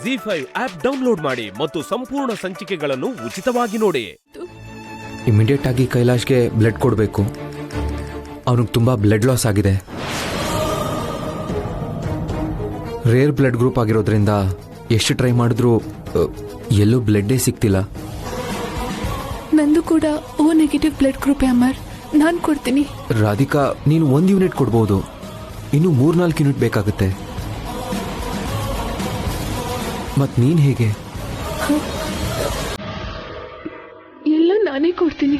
ಜಿ5 app download ಮಾಡಿ ಮತ್ತು ಸಂಪೂರ್ಣ ಸಂಚಿಕೆಗಳನ್ನು ಉಚಿತವಾಗಿ ನೋಡಿ. ಇಮಿಡಿಯೇಟ್ ಆಗಿ ಕೈಲಾಶ್ಗೆ ಬ್ಲಡ್ ಕೊಡಬೇಕು. ಅವನಿಗೆ ತುಂಬ ಬ್ಲಡ್ ಲಾಸ್ ಆಗಿದೆ. ರೇರ್ ಬ್ಲಡ್ ಗ್ರೂಪ್ ಆಗಿರೋದ್ರಿಂದ ಎಷ್ಟು ಟ್ರೈ ಮಾಡಿದ್ರೂ ಎಲ್ಲೂ ಬ್ಲಡ್ಡೇ ಸಿಗ್ತಿಲ್ಲ. ನಂದು ಕೂಡ O negative blood group Amar, ನಾನು ಕೊಡ್ತೀನಿ. ರಾಧಿಕಾ, ನೀನು 1 ಯೂನಿಟ್ ಕೊಡ್ಬೋದು, ಇನ್ನು 3-4 ಯೂನಿಟ್ ಬೇಕಾಗುತ್ತೆ. ಮತ್ ನೀನ್ ಹೇಗೆ? ಎಲ್ಲ ನಾನೇ ಕೊಡ್ತೀನಿ.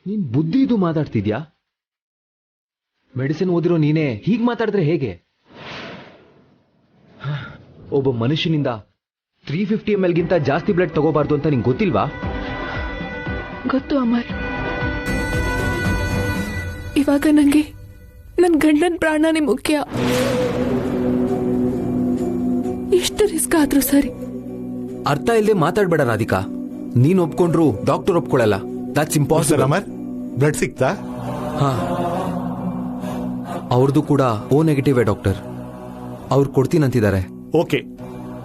ನೀನ್ ಬುದ್ಧಿ ಇದು ಮಾತಾಡ್ತಿದ್ಯಾ? ಮೆಡಿಸಿನ್ ಓದಿರೋ ನೀನೇ ಹೀಗ್ ಮಾತಾಡಿದ್ರೆ ಹೇಗೆ? ಒಬ್ಬ ಮನುಷ್ಯನಿಂದ 350 ml ಗಿಂತ ಜಾಸ್ತಿ ಬ್ಲಡ್ ತಗೋಬಾರ್ದು ಅಂತ ನಿಂಗೆ ಗೊತ್ತಿಲ್ವಾ? ಗೊತ್ತು ಅಮರ್. ಇವಾಗ ನಂಗೆ ನನ್ನ ಗಂಡನ ಪ್ರಾಣನೇ ಮುಖ್ಯ. ಎಷ್ಟು ರಿಸ್ಕ್ ಆದ್ರೂ ಸರಿ. ಅರ್ಥ ಇಲ್ಲದೆ ಮಾತಾಡ್ಬೇಡ ರಾಧಿಕಾ. ನೀನ್ ಒಪ್ಕೊಂಡ್ರು ಡಾಕ್ಟರ್ ಒಪ್ಕೊಳ್ಳಲ್ಲ. That's impossible. ಅಮರ್, ಬ್ಲಡ್ ಸಿಕ್ತಾ? ಹಾ, ಅವ್ರದ್ದು ಕೂಡ ಓ ನೆಗೆಟಿವ್ ಡಾಕ್ಟರ್. ಅವ್ರು ಕೊಡ್ತೀನಂತಿದ್ದಾರೆ. ಓಕೆ,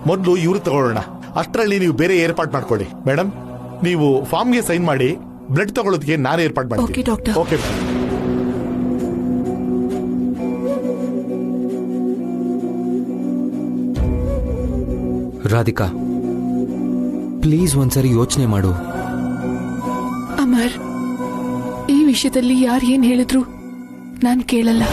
ಮೊದಲು ಇವ್ರು ತಗೊಳ್ಳೋಣ. ಅಷ್ಟರಲ್ಲಿ ನೀವು ಬೇರೆ ಏರ್ಪಾಟ್ ಮಾಡ್ಕೊಳ್ಳಿ. ಮೇಡಮ್, ನೀವು ಫಾರ್ಮ್ಗೆ ಸೈನ್ ಮಾಡಿ ಬ್ಲಡ್ ತಗೊಳ್ಳೋದಕ್ಕೆ ನಾನು ಏರ್ಪಾಟ್ ಓಕೆ ಮಾಡ್ತೀನಿ. ಡಾಕ್ಟರ್. ಓಕೆ. ರಾಧಿಕಾ, ಪ್ಲೀಸ್ ಒಂದ್ಸರಿ ಯೋಚನೆ ಮಾಡು. ಅಮರ್, ಈ ವಿಷಯದಲ್ಲಿ ಯಾರು ಏನ್ ಹೇಳಿದ್ರು ನಾನು ಕೇಳಲ್ಲ.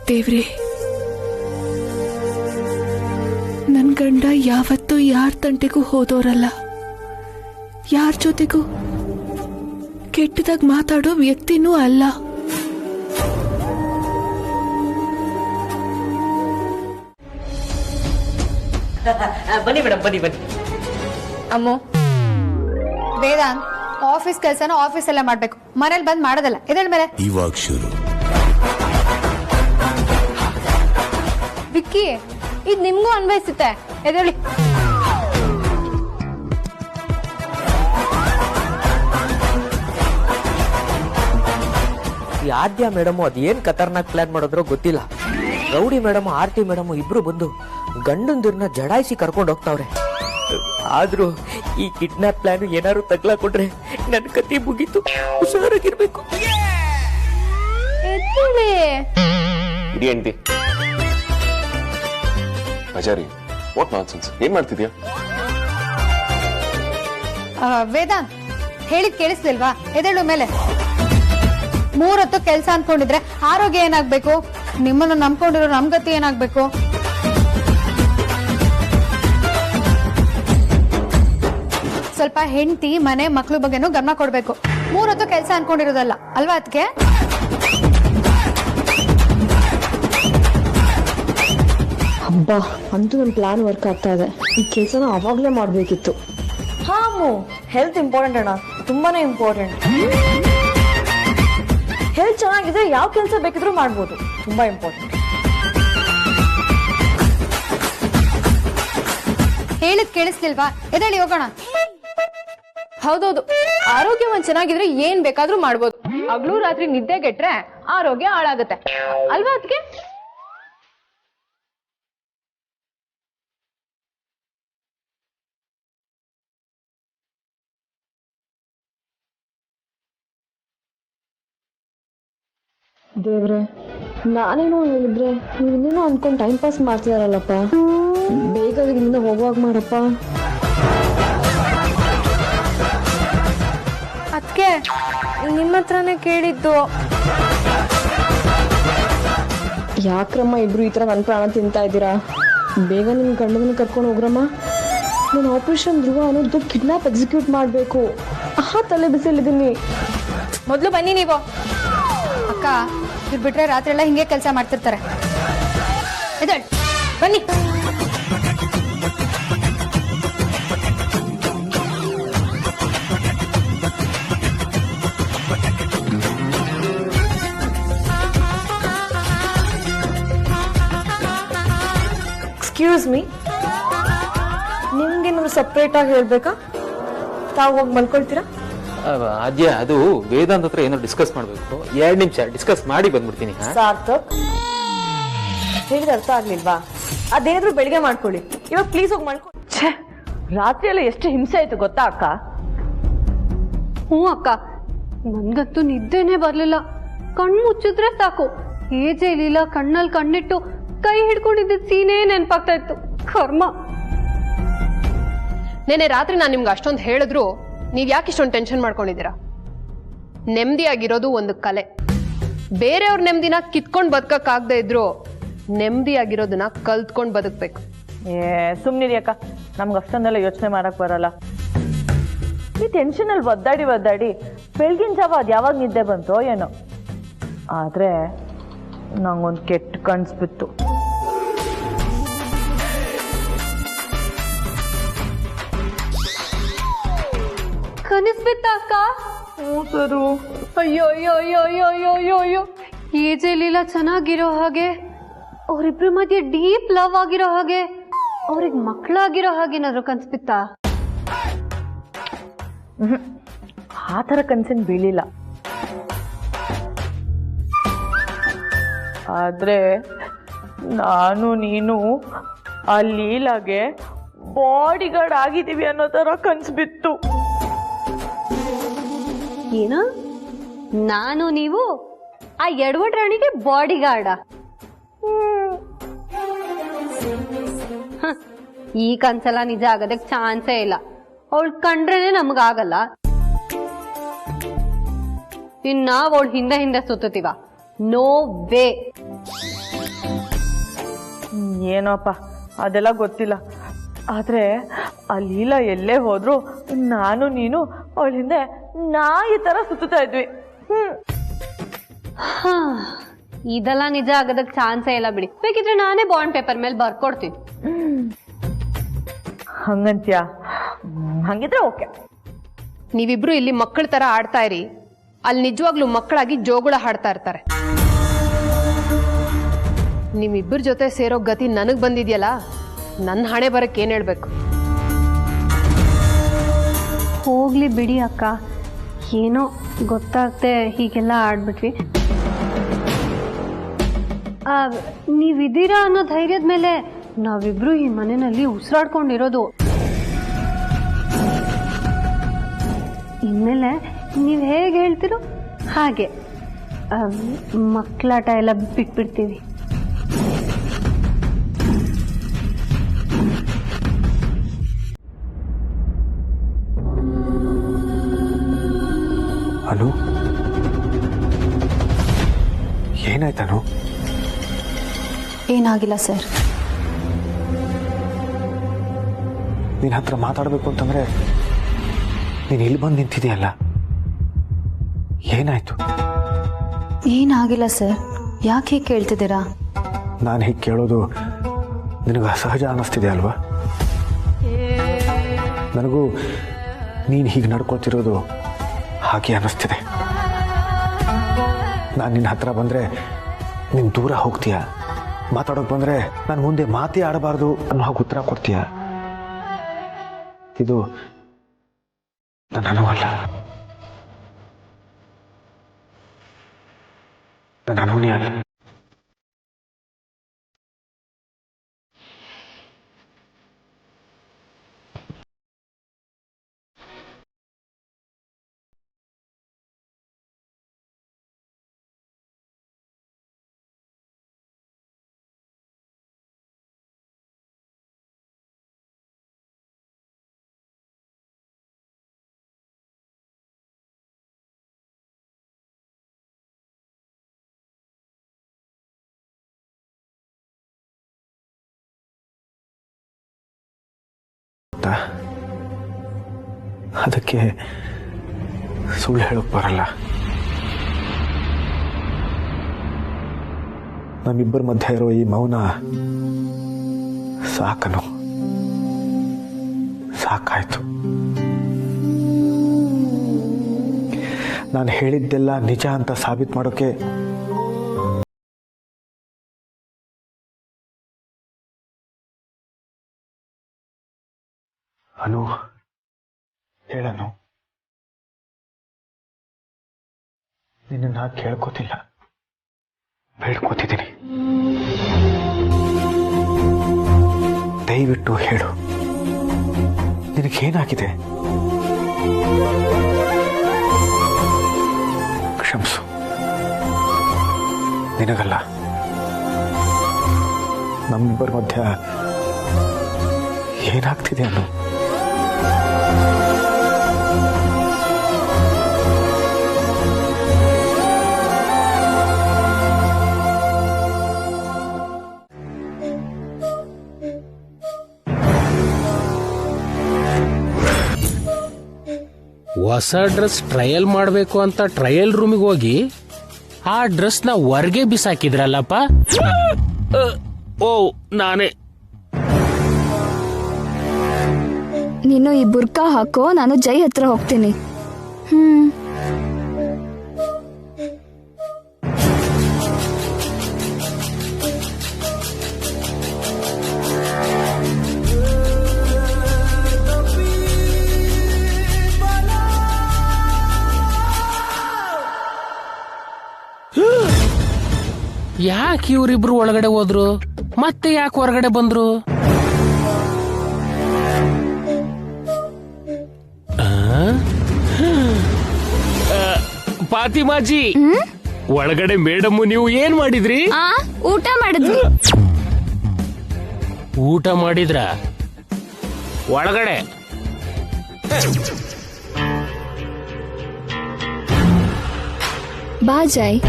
ದೇವ್ರೆ, ನನ್ ಗಂಡ ಯಾವತ್ತೂ ಯಾರ ತಂಟೆಗೂ ಹೋದೋರಲ್ಲ, ಯಾರ ಜೊತೆಗೂ ಕೆಟ್ಟದಾಗ ಮಾತಾಡೋ ವ್ಯಕ್ತಿನೂ ಅಲ್ಲ. ಬನ್ನಿ ಮೇಡಮ್, ಬನ್ನಿ ಬನ್ನಿ. ಅಮ್ಮು, ವೇದಾಂತ್ ಆಫೀಸ್ ಕೆಲಸನ ಆಫೀಸಲ್ಲೇ ಮಾಡ್ಬೇಕು, ಮನೇಲಿ ಬಂದ್ ಮಾಡೋದಲ್ಲ. ಇದಳ ಮೇಲೆ ಇವಾಗ ಶುರು. ವಿಕ್ಕಿ, ಇದು ನಿಮ್ಗೂ ಅನ್ವಯಿಸುತ್ತೆ. ಎದ್ದೇಳಿ. ಈ ಆದ್ಯ ಮೇಡಮ್ ಅದೇನ್ ಖತರ್ನಾಕ್ ಪ್ಲಾನ್ ಮಾಡಿದ್ರೋ ಗೊತ್ತಿಲ್ಲ. ರೌಡಿ ಮೇಡಮ್, ಆರ್ತಿ ಮೇಡಮ್ ಇಬ್ರು ಬಂದು ಗಂಡಂದಿರ್ನ ಜಡಾಯಿಸಿ ಕರ್ಕೊಂಡು ಹೋಗ್ತಾವ್ರೆ. ಆದ್ರೂ ಈ ಕಿಡ್ನಾಪ್ ಪ್ಲಾನ್ ಏನಾದ್ರು ತಗ್ಲಾಕೊಂಡ್ರೆ ನನ್ ಕತಿ ಮುಗೀತು. ಹುಷಾರಾಗಿರ್ಬೇಕು. ಎದ್ದೇಳಿ. ಇಡಿ ಆಂಟಿ. Achari, what nonsense? ಏನ್ ಮಾಡ್ತಿದ್ಯಾ? ವೇದಾಂತ್, ಹೇಳಿದ್ ಕೇಳಿಸ್ಲಿಲ್ವಾ? ಎದ್ದೇಳು ಮೇಲೆ. 3 ಹೊತ್ತು ಕೆಲಸ ಅನ್ಕೊಂಡಿದ್ರೆ ಆರೋಗ್ಯ ಏನಾಗ್ಬೇಕು? ನಿಮ್ಮನ್ನು ನಂಬ್ಕೊಂಡಿರೋ ನಮ್ ಗತಿ ಏನಾಗ್ಬೇಕು? ಸ್ವಲ್ಪ ಹೆಂಡತಿ ಮನೆ ಮಕ್ಳು ಬಗ್ಗೆನೂ ಗಮನ ಕೊಡ್ಬೇಕು. 3 ಹೊತ್ತು ಕೆಲಸ ಅನ್ಕೊಂಡಿರೋದಲ್ಲ ಅಲ್ವಾ ಅದಕ್ಕೆ? ಹಬ್ಬ, ಅಂತೂ ನನ್ನ ಪ್ಲಾನ್ ವರ್ಕ್ ಆಗ್ತಾ ಇದೆ. ಈ ಕೆಲಸನ ಅವಾಗಲೇ ಮಾಡಬೇಕಿತ್ತು. ಹಾ ಅಮ್ಮು, ಹೆಲ್ತ್ ಇಂಪಾರ್ಟೆಂಟ್ ಅಣ್ಣ, ತುಂಬಾನೇ ಇಂಪಾರ್ಟೆಂಟ್. ಹೆಲ್ತ್ ಚೆನ್ನಾಗಿದ್ರೆ ಯಾವ ಕೆಲಸ ಬೇಕಿದ್ರೂ ಮಾಡ್ಬೋದು. ತುಂಬಾ ಇಂಪಾರ್ಟೆಂಟ್. ಹೇಳಿದ್ ಕೇಳಿಸ್ಲಿಲ್ವಾ? ಎದ್ದೇಳಿ ಹೋಗೋಣ. ಹೌದೌದು, ಆರೋಗ್ಯ ಒಂದ್ ಚೆನ್ನಾಗಿದ್ರೆ ಏನ್ ಬೇಕಾದ್ರೂ ಮಾಡ್ಬೋದು. ಹಗಲು ರಾತ್ರಿ ನಿದ್ದೆ ಗೆಟ್ರೆ ಆರೋಗ್ಯ ಹಾಳಾಗುತ್ತೆ ಅಲ್ವಾ ಅದಕ್ಕೆ? ದೇವ್ರೆ, ನಾನೇನೋ ಹೇಳಿದ್ರೆ ನೀವೇನೇನೋ ಅನ್ಕೊಂಡು ಟೈಮ್ ಪಾಸ್ ಮಾಡ್ತಿದಾರಲ್ಲಪ್ಪ. ಬೇಗ ಇಲ್ಲಿಂದ ಹೋಗುವಾಗ ಮಾಡಪ್ಪ. ಅತ್ತ ಅದಕ್ಕೆ ನಿಮ್ಮ ಹತ್ರನೇ ಕೇಳಿದ್ದು. ಯಾಕ್ರಮ್ಮ ಇಬ್ರು ಈ ಥರ ನನ್ನ ಪ್ರಾಣ ತಿಂತಾ ಇದ್ದೀರಾ? ಬೇಗ ನಿಮ್ಮ ಗಂಡನ ಕರ್ಕೊಂಡು ಹೋಗ್ರಮ್ಮ. ನಾನು ಆಪರೇಷನ್ ಧ್ರುವ ಅನ್ನೋದು ಕಿಡ್ನಾಪ್ ಎಕ್ಸಿಕ್ಯೂಟ್ ಮಾಡಬೇಕು. ತಲೆ ಬಿಸಿಲಿದ್ದೀನಿ. ಮೊದಲು ಬನ್ನಿ ನೀವು. ಅಕ್ಕ ಇವ್ರು ಬಿಟ್ರೆ ರಾತ್ರಿ ಎಲ್ಲ ಹಿಂಗೆ ಕೆಲಸ ಮಾಡ್ತಿರ್ತಾರೆ. ಎದ್ದೇಳು, ಬನ್ನಿ. ಎಕ್ಸ್ಕ್ಯೂಸ್ ಮೀ, ನಿಮ್ಗೇನಾದ್ರು ಸಪ್ರೇಟಾಗಿ ಹೇಳ್ಬೇಕಾ? ತಾವು ಹೋಗಿ ಮಲ್ಕೊಳ್ತೀರಾ? ಅಜ್ಜಿ ಅದು ವೇದಾಂತ್ ಹತ್ರ ಏನೋ ಡಿಸ್ಕಸ್ ಮಾಡ್ಬೇಕು. 2 ನಿಮಿಷ ಡಿಸ್ಕಸ್ ಮಾಡಿ ಬಂದ್ಬಿಡ್ತೀನಿ. ಸಾರ್ಥಕ್, ಹೇಳಿದ ಅರ್ಥ ಆಗ್ಲಿಲ್ವಾ? ಅದೇನಾದ್ರೂ ಬೆಳಿಗ್ಗೆ ಮಾಡ್ಕೊಳ್ಳಿ, ಇವಾಗ ಪ್ಲೀಸ್ ಹೋಗಿ ಮಾಡ್ಕೊಳ್ಳಿ. ರಾತ್ರಿ ಎಲ್ಲ ಎಷ್ಟು ಹಿಂಸೆ ಆಯ್ತು ಗೊತ್ತಾ ಅಕ್ಕ? ಹ್ಞೂ ಅಕ್ಕ, ನನ್ಗಂತೂ ನಿದ್ದೆನೇ ಬರ್ಲಿಲ್ಲ. ಕಣ್ಣು ಮುಚ್ಚಿದ್ರೆ ಸಾಕು ಏಜೆ ಲೀಲ ಕಣ್ಣಲ್ಲಿ ಕಣ್ಣಿಟ್ಟು ಕೈ ಹಿಡ್ಕೊಂಡಿದ್ದ ಸೀನೇ ನೆನಪಾಗ್ತಾ ಇತ್ತು. ಕರ್ಮ. ನೆನೆ ರಾತ್ರಿ ನಾನು ನಿಮ್ಗೆ ಅಷ್ಟೊಂದು ಹೇಳಿದ್ರು ನೀವ್ ಯಾಕೆ ಇಷ್ಟೊಂದು ಟೆನ್ಷನ್ ಮಾಡ್ಕೊಂಡಿದ್ದೀರಾ? ನೆಮ್ಮದಿಯಾಗಿರೋದು ಒಂದು ಕಲೆ. ಬೇರೆಯವ್ರ ನೆಮ್ಮದಿನ ಕಿತ್ಕೊಂಡು ಬದುಕಕ್ಕಾಗದೇ ಇದ್ರು ನೆಮ್ಮದಿಯಾಗಿರೋದನ್ನ ಕಲ್ತ್ಕೊಂಡು ಬದುಕ್ಬೇಕು. ಸುಮ್ನಿರಿ ಅಕ್ಕ, ನಮ್ಗೆ ಅಷ್ಟೊಂದೆಲ್ಲ ಯೋಚನೆ ಮಾಡಕ್ ಬರಲ್ಲ. ಈ ಟೆನ್ಷನ್ ಅಲ್ಲಿ ಒದ್ದಾಡಿ ಬೆಳಗಿನ ಜಾವ ಅದು ಯಾವಾಗ ನಿದ್ದೆ ಬಂತೋ ಏನೋ. ಆದ್ರೆ ನಂಗೊಂದು ಕೆಟ್ಟ ಕನ್ಸ್ಬಿತ್ತು. ಕನಿಸ್ಬಿತ್ತ ಅಕ್ಕ? ಅಯ್ಯೋ ಅಯ್ಯೋ ಅಯ್ಯೋ ಅಯ್ಯೋ ಅಯ್ಯೋ ಅಯ್ಯೋ ಅಯ್ಯೋ. ಏಜೆ ಲೀಲ ಚೆನ್ನಾಗಿರೋ ಹಾಗೆ, ಅವರಿಬ್ರ ಮಧ್ಯೆ ಡೀಪ್ ಲವ್ ಆಗಿರೋ ಹಾಗೆ, ಅವ್ರಿಗೆ ಮಕ್ಕಳಾಗಿರೋ ಹಾಗೆ ಏನಾದ್ರು ಕನ್ಸ್ಬಿತ್ತ? ಆ ಥರ ಕನ್ಸನ್ ಬೀಳಿಲ್ಲ. ಆದ್ರೆ ನಾನು ನೀನು ಆ ಲೀಲಾಗೆ ಬಾಡಿ ಗಾರ್ಡ್ ಆಗಿದ್ದೀವಿ ಅನ್ನೋ ಥರ ಕನ್ಸ್ಬಿತ್ತು. ಏನು? ನಾನು ನೀವು ಆ ಎಡವಟ್ ರಾಣಿಗೆ ಬಾಡಿ ಗಾರ್ಡ? ಈ ಕನ್ಸೆಲ್ಲ ನಿಜ ಆಗೋದಕ್ಕೆ ಚಾನ್ಸೇ ಇಲ್ಲ. ಅವಳು ಕಂಡ್ರೇನೆ ನಮಗಾಗಲ್ಲ, ಇನ್ ನಾವ್ ಅವಳು ಹಿಂದೆ ಹಿಂದೆ ಸುತ್ತೀವ. No way. ಏನೋಪ್ಪ ಅದೆಲ್ಲ ಗೊತ್ತಿಲ್ಲ. ಆದ್ರೆ ಆ ಲೀಲಾ ಎಲ್ಲೇ ಹೋದ್ರು ನಾನು ನೀನು ಅವಳ ಹಿಂದೆ ನಾಯಿ ತರ ಸುತ್ತಾ ಇದ್ವಿ. ಇದೆಲ್ಲ ನಿಜ ಆಗೋದಕ್ಕೆ ಚಾನ್ಸೇ ಇಲ್ಲ ಬಿಡಿ. ಬೇಕಿದ್ರೆ ನಾನೇ ಬಾಂಡ್ ಪೇಪರ್ ಮೇಲೆ ಬರ್ಕೊಡ್ತೀನಿ. ಹಂಗಂತ್ಯಾ? ಹಂಗಿದ್ರೆ ಓಕೆ. ನೀವಿಬ್ರು ಇಲ್ಲಿ ಮಕ್ಕಳ ತರ ಆಡ್ತಾ ಇರಿ, ಅಲ್ಲಿ ನಿಜವಾಗ್ಲೂ ಮಕ್ಕಳಾಗಿ ಜೋಗುಳ ಹಾಡ್ತಾ ಇರ್ತಾರೆ. ನಿಮ್ಮಿಬ್ಬರ ಜೊತೆ ಸೇರೋ ಗತಿ ನನಗ್ ಬಂದಿದ್ಯಲ್ಲ, ನನ್ನ ಹಣೆ ಬರಕ್ಕೆ ಏನ್ ಹೇಳ್ಬೇಕು? ಹೋಗ್ಲಿ ಬಿಡಿ ಅಕ್ಕ, ಏನೋ ಗೊತ್ತಾಗ್ತೆ ಹೀಗೆಲ್ಲ ಆಡ್ಬಿಟ್ವಿ. ನೀವಿದ್ದೀರಾ ಅನ್ನೋ ಧೈರ್ಯದ ಮೇಲೆ ನಾವಿಬ್ರು ಈ ಮನೆಯಲ್ಲಿ ಉಸಿರಾಡ್ಕೊಂಡಿರೋದು. ಇನ್ಮೇಲೆ ನೀವು ಹೇಗೆ ಹೇಳ್ತಿರೋ ಹಾಗೆ ಮಕ್ಕಳಾಟ ಎಲ್ಲ ಬಿಟ್ಬಿಡ್ತೀವಿ. ಅನು, ಏನಾಯ್ತನು? ಏನಾಗಿಲ್ಲ ಸರ್. ನಿನ್ನ ಹತ್ರ ಮಾತಾಡಬೇಕು ಅಂತಂದ್ರೆ ನೀನು ಇಲ್ಲಿ ಬಂದು ನಿಂತಿದೆಯಲ್ಲ, ಏನಾಯ್ತು? ಏನಾಗಿಲ್ಲ ಸರ್. ಯಾಕೆ ಹೀಗೆ ಕೇಳ್ತಿದ್ದೀರಾ? ನಾನು ಹೀಗೆ ಕೇಳೋದು ನಿನಗೆ ಅಸಹಜ ಅನ್ನಿಸ್ತಿದೆ ಅಲ್ವಾ? ನನಗೂ ನೀನು ಹೀಗೆ ನಡ್ಕೊಳ್ತಿರೋದು ಹಾಗೆ ಅನ್ನಿಸ್ತಿದೆ. ನಾನು ನಿನ್ನ ಹತ್ರ ಬಂದರೆ ನೀನು ದೂರ ಹೋಗ್ತೀಯ, ಮಾತಾಡೋಕೆ ಬಂದರೆ ನಾನು ಮುಂದೆ ಮಾತೇ ಆಡಬಾರ್ದು ಅನ್ನೋ ಹಾಗೆ ಉತ್ತರ ಕೊಡ್ತೀಯ. ಇದು ನನ್ನ ಅನುವಲ್ಲ, ನನ್ನ ಅನುವನೇ ಅಲ್ಲ. ಗೊತ್ತಾ, ಅದಕ್ಕೆ ಸುಳ್ಳು ಹೇಳೋಕೆ ಬರಲ್ಲ. ನಮ್ಮಿಬ್ಬರ ಮಧ್ಯೆ ಇರೋ ಈ ಮೌನ ಸಾಕನು, ಸಾಕಾಯ್ತು. ನಾನು ಹೇಳಿದ್ದೆಲ್ಲ ನಿಜ ಅಂತ ಸಾಬೀತು ಮಾಡೋಕೆ ಅನು, ಹೇಳನು, ನಿನ್ನ ಕೇಳ್ಕೋತಿಲ್ಲ, ಬೇಡ್ಕೋತಿದ್ದೀನಿ. ದಯವಿಟ್ಟು ಹೇಳು, ನಿನಗೇನಾಗಿದೆ? ಕ್ಷಮಿಸು, ನಿನಗಲ್ಲ, ನಮ್ಮಿಬ್ಬರ ಮಧ್ಯ ಏನಾಗ್ತಿದೆ ಅನ್ನು. ಹೊಸ ಡ್ರೆಸ್ ಟ್ರಯಲ್ ಮಾಡಬೇಕು ಅಂತ ಟ್ರಯಲ್ ರೂಮಿಗೆ ಹೋಗಿ ಆ ಡ್ರೆಸ್ನ ಹೊರಗೆ ಬಿಸಾಕಿದ್ರಲ್ಲಪ್ಪ. ಓ, ನಾನೇ. ನೀನು ಈ ಬುರ್ಕಾ ಹಾಕೋ, ನಾನು ಜೈ ಹತ್ರ ಹೋಗ್ತೀನಿ. ಯಾಕೆ ಇವರಿಬ್ರು ಒಳಗಡೆ ಹೋದ್ರು, ಮತ್ತೆ ಯಾಕೆ ಹೊರಗಡೆ ಬಂದ್ರು? ಫಾತಿಮಾಜಿ, ಒಳಗಡೆ ಮೇಡಮ್ ನೀವು ಏನ್ ಮಾಡಿದ್ರಿ? ಊಟ ಮಾಡಿದ್ವಿ. ಊಟ ಮಾಡಿದ್ರ? ಒಳಗಡೆ ಬಾ ಜಾಯ್.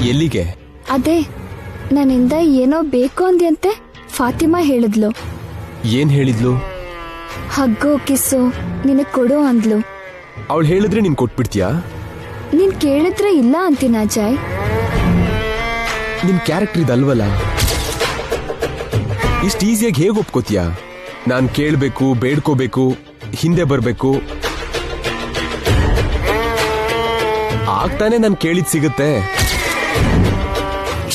ಎಲ್ಲಿಗೆ? ಅದೇ ನನ್ನಿಂದ ಏನೋ ಬೇಕು ಅಂದ್ಯಂತೆ. ಫಾತಿಮಾ ಹೇಳಿದ್ಲು. ಏನ್ ಹೇಳಿದ್ಲು? ಹಗ್ಗೋ ಕಿಸ್ಸು ನಿನಗ್ ಕೊಡು ಅಂದ್ಲು. ಅವಳು ಹೇಳಿದ್ರೆ ನೀನ್ ಕೊಟ್ಬಿಡ್ತೀಯಾ? ನೀನ್ ಕೇಳಿದ್ರೆ ಇಲ್ಲ ಅಂತೀನ ಜಾಯ್. ನಿನ್ ಕ್ಯಾರೆಕ್ಟರ್ ಇದಲ್ವಲ್ಲ, ಇಷ್ಟು ಈಸಿಯಾಗಿ ಹೇಗೆ ಒಪ್ಕೋತೀಯಾ? ನಾನ್ ಕೇಳ್ಬೇಕು, ಬೇಡ್ಕೋಬೇಕು, ಹಿಂದೆ ಬರ್ಬೇಕು, ಆಗ್ತಾನೆ ನಾನ್ ಕೇಳಿದ್ ಸಿಗುತ್ತೆ.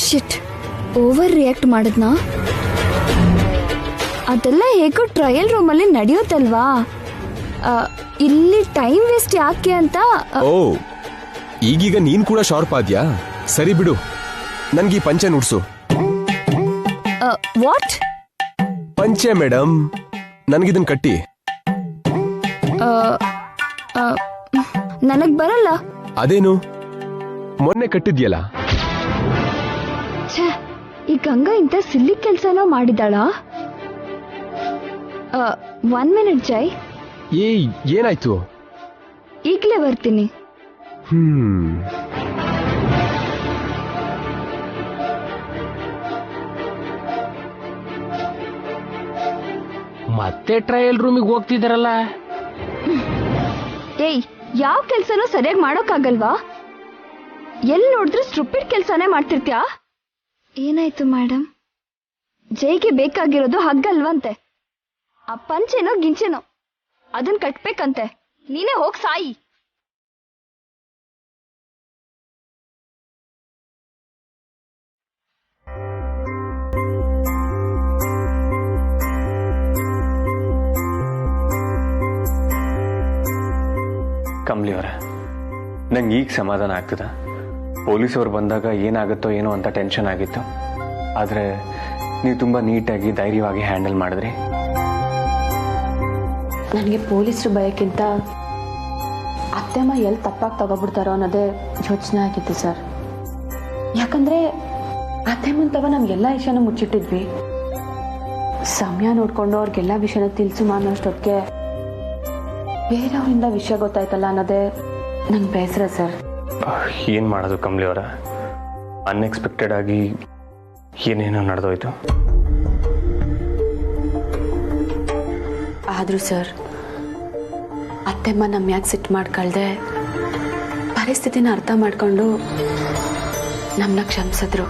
ಶಿಟ್, ಓವರ್ ರಿಯಾಕ್ಟ್ ಮಾಡಿದ್ನಾ? ಅದೆಲ್ಲ ಹೇಗೋ ಟ್ರಯಲ್ ರೂಮಲ್ಲಿ ನಡೆಯುತ್ತಲ್ವಾ, ಇಲ್ಲಿ ಟೈಮ್ ವೇಸ್ಟ್ ಯಾಕೆ ಅಂತ. ಓ, ಈಗೀಗ ನೀನ್ ಕೂಡ ಶಾರ್ಪ್ ಆದ್ಯಾ? ಸರಿ ಬಿಡು, ನನ್ಗೆ ಈ ಪಂಚೆ ನುಡ್ಸು. ವಾಟ್? ಪಂಚೆ ಮೇಡಮ್, ನನ್ಗಿದನ್ ಕಟ್ಟಿ. ನನಗ್ ಬರಲ್ಲ. ಅದೇನು, ಮೊನ್ನೆ ಕಟ್ಟಿದ್ಯಲ್ಲ. ಛೇ, ಈ ಗಂಗಾ ಇಂತ ಸಿಲ್ಲಿ ಕೆಲ್ಸನೋ ಮಾಡಿದಾಳ. 1 ಮಿನಿಟ್ ಜೈ. ಏನಾಯ್ತು? ಈಗ್ಲೇ ಬರ್ತೀನಿ. ಮತ್ತೆ ಟ್ರಯಲ್ ರೂಮಿಗೆ ಹೋಗ್ತಿದಾರಲ್ಲ. ಏಯ್, ಯಾವ ಕೆಲ್ಸನೂ ಸರಿಯಾಗಿ ಮಾಡೋಕ್ಕಾಗಲ್ವಾ? ಎಲ್ಲಿ ನೋಡಿದ್ರೆ ಸ್ಟುಪಿಡ್ ಕೆಲ್ಸನೇ ಮಾಡ್ತಿರ್ತ್ಯಾ? ಏನಾಯ್ತು ಮೇಡಮ್? ಜೈಗೆ ಬೇಕಾಗಿರೋದು ಹಗ್ಗಲ್ವಂತೆ. ಆ ಪಂಚೆನೋ ಗಿಂಚೆನೋ ಅದನ್ ಕಟ್ಬೇಕಂತೆ. ನೀನೇ ಹೋಗ್ ಸಾಯಿ. ಕಮ್ಲಿ ಅವರೇ, ನಂಗೆ ಈಗ ಸಮಾಧಾನ ಆಗ್ತದ. ಪೊಲೀಸವ್ರು ಬಂದಾಗ ಏನಾಗುತ್ತೋ ಏನೋ ಅಂತ ಟೆನ್ಷನ್ ಆಗಿತ್ತು. ಆದರೆ ನೀವು ತುಂಬ ನೀಟಾಗಿ ಧೈರ್ಯವಾಗಿ ಹ್ಯಾಂಡಲ್ ಮಾಡಿದ್ರಿ. ನನಗೆ ಪೊಲೀಸರು ಭಯಕ್ಕಿಂತ ಅತ್ತೆಮ್ಮ ಎಲ್ಲಿ ತಪ್ಪಾಗಿ ತಗೋಬಿಡ್ತಾರೋ ಅನ್ನೋದೇ ಯೋಚನೆ ಆಗಿತ್ತು ಸರ್. ಯಾಕಂದರೆ ಅತ್ತೆಮ್ಮನ ತವ ನಮಗೆಲ್ಲ ವಿಷಯನೂ ಮುಚ್ಚಿಟ್ಟಿದ್ವಿ. ಸಮಯ ನೋಡಿಕೊಂಡು ಅವ್ರಿಗೆಲ್ಲ ವಿಷಯನ ತಿಳಿಸು ಅನ್ನೋಷ್ಟೊತ್ತಿಗೆ ಬೇರೆಯವರಿಂದ ವಿಷಯ ಗೊತ್ತಾಯ್ತಲ್ಲ ಅನ್ನೋದೇ ನಂಗೆ ಬೇಸರ ಸರ್. ಏನು ಮಾಡೋದು ಕಮ್ಲಿ ಅವರ, ಅನ್ಎಕ್ಸ್ಪೆಕ್ಟೆಡ್ ಆಗಿ ಏನೇನೋ ನಡೆದೋಯ್ತು. ಆದರೂ ಸರ್ ಅತ್ತೆಮ್ಮ ನಮ್ಮ ಯಾಕೆ ಸಿಟ್ಟು ಮಾಡ್ಕೊಳ್ದೆ ಪರಿಸ್ಥಿತಿನ ಅರ್ಥ ಮಾಡ್ಕೊಂಡು ನಮ್ಮನ್ನ ಕ್ಷಮಿಸಿದ್ರು.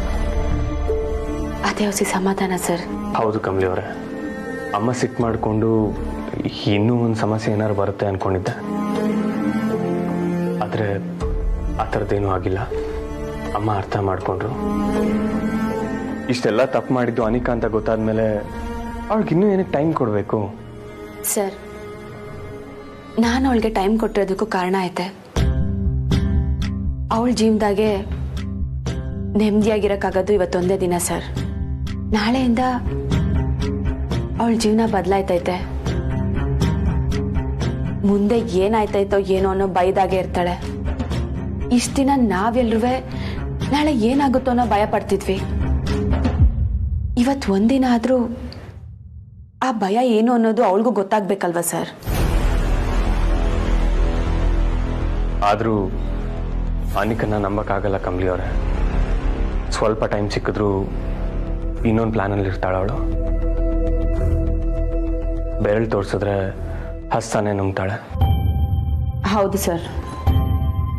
ಅದೇ ಹೊಸ ಸಮಾಧಾನ ಸರ್. ಹೌದು ಕಮಲಿ ಅವರೇ, ಅಮ್ಮ ಸಿಟ್ಟು ಮಾಡಿಕೊಂಡು ಇನ್ನೂ ಒಂದು ಸಮಸ್ಯೆ ಏನಾದ್ರು ಬರುತ್ತೆ ಅನ್ಕೊಂಡಿದ್ದೆ. ಆದರೆ ಆ ಥರದ್ದೇನೂ ಆಗಿಲ್ಲ. ಅಮ್ಮ ಅರ್ಥ ಮಾಡಿಕೊಂಡ್ರು. ಇಷ್ಟೆಲ್ಲ ತಪ್ಪು ಮಾಡಿದ್ದು ಅನಿಕಾ ಅಂತ ಗೊತ್ತಾದ್ಮೇಲೆ ಅವಳಿಗೆ ಇನ್ನೂ ಏನಕ್ಕೆ ಟೈಮ್ ಕೊಡಬೇಕು? ಸರ್, ನಾನು ಅವಳಿಗೆ ಟೈಮ್ ಕೊಟ್ಟಿರೋದಕ್ಕೂ ಕಾರಣ ಐತೆ. ಅವಳ ಜೀವನದಾಗೆ ನೆಮ್ಮದಿಯಾಗಿರೋಕ್ಕಾಗೋದು ಇವತ್ತೊಂದೇ ದಿನ ಸರ್. ನಾಳೆಯಿಂದ ಅವಳ ಜೀವನ ಬದಲಾಯ್ತೈತೆ. ಮುಂದೆ ಏನಾಯ್ತೈತೋ ಏನೋ ಅನ್ನೋ ಭಯದಾಗೆ ಇರ್ತಾಳೆ. ಇಷ್ಟ ದಿನ ನಾವೆಲ್ಲರೂ ನಾಳೆ ಏನಾಗುತ್ತೋ ಅನ್ನೋ ಭಯ ಪಡ್ತಿದ್ವಿ. ಇವತ್ತು ಒಂದಿನ ಆದರೂ ಆ ಭಯ ಏನು ಅನ್ನೋದು ಅವಳಿಗೂ ಗೊತ್ತಾಗ್ಬೇಕಲ್ವಾ ಸರ್? ಆದರೂ ಅನಿಕನ್ನ ನಂಬಕ್ಕಾಗಲ್ಲ ಕಮಲಿ ಅವರೇ. ಸ್ವಲ್ಪ ಟೈಮ್ ಸಿಕ್ಕಿದ್ರು ಇನ್ನೊಂದು ಪ್ಲಾನಲ್ಲಿ ಇರ್ತಾಳೆ ಅವಳು. ಬೆರಳು ತೋರಿಸಿದ್ರೆ ಹಸ್ತಾನೆ ನುಂಗ್ತಾಳೆ. ಹೌದು ಸರ್,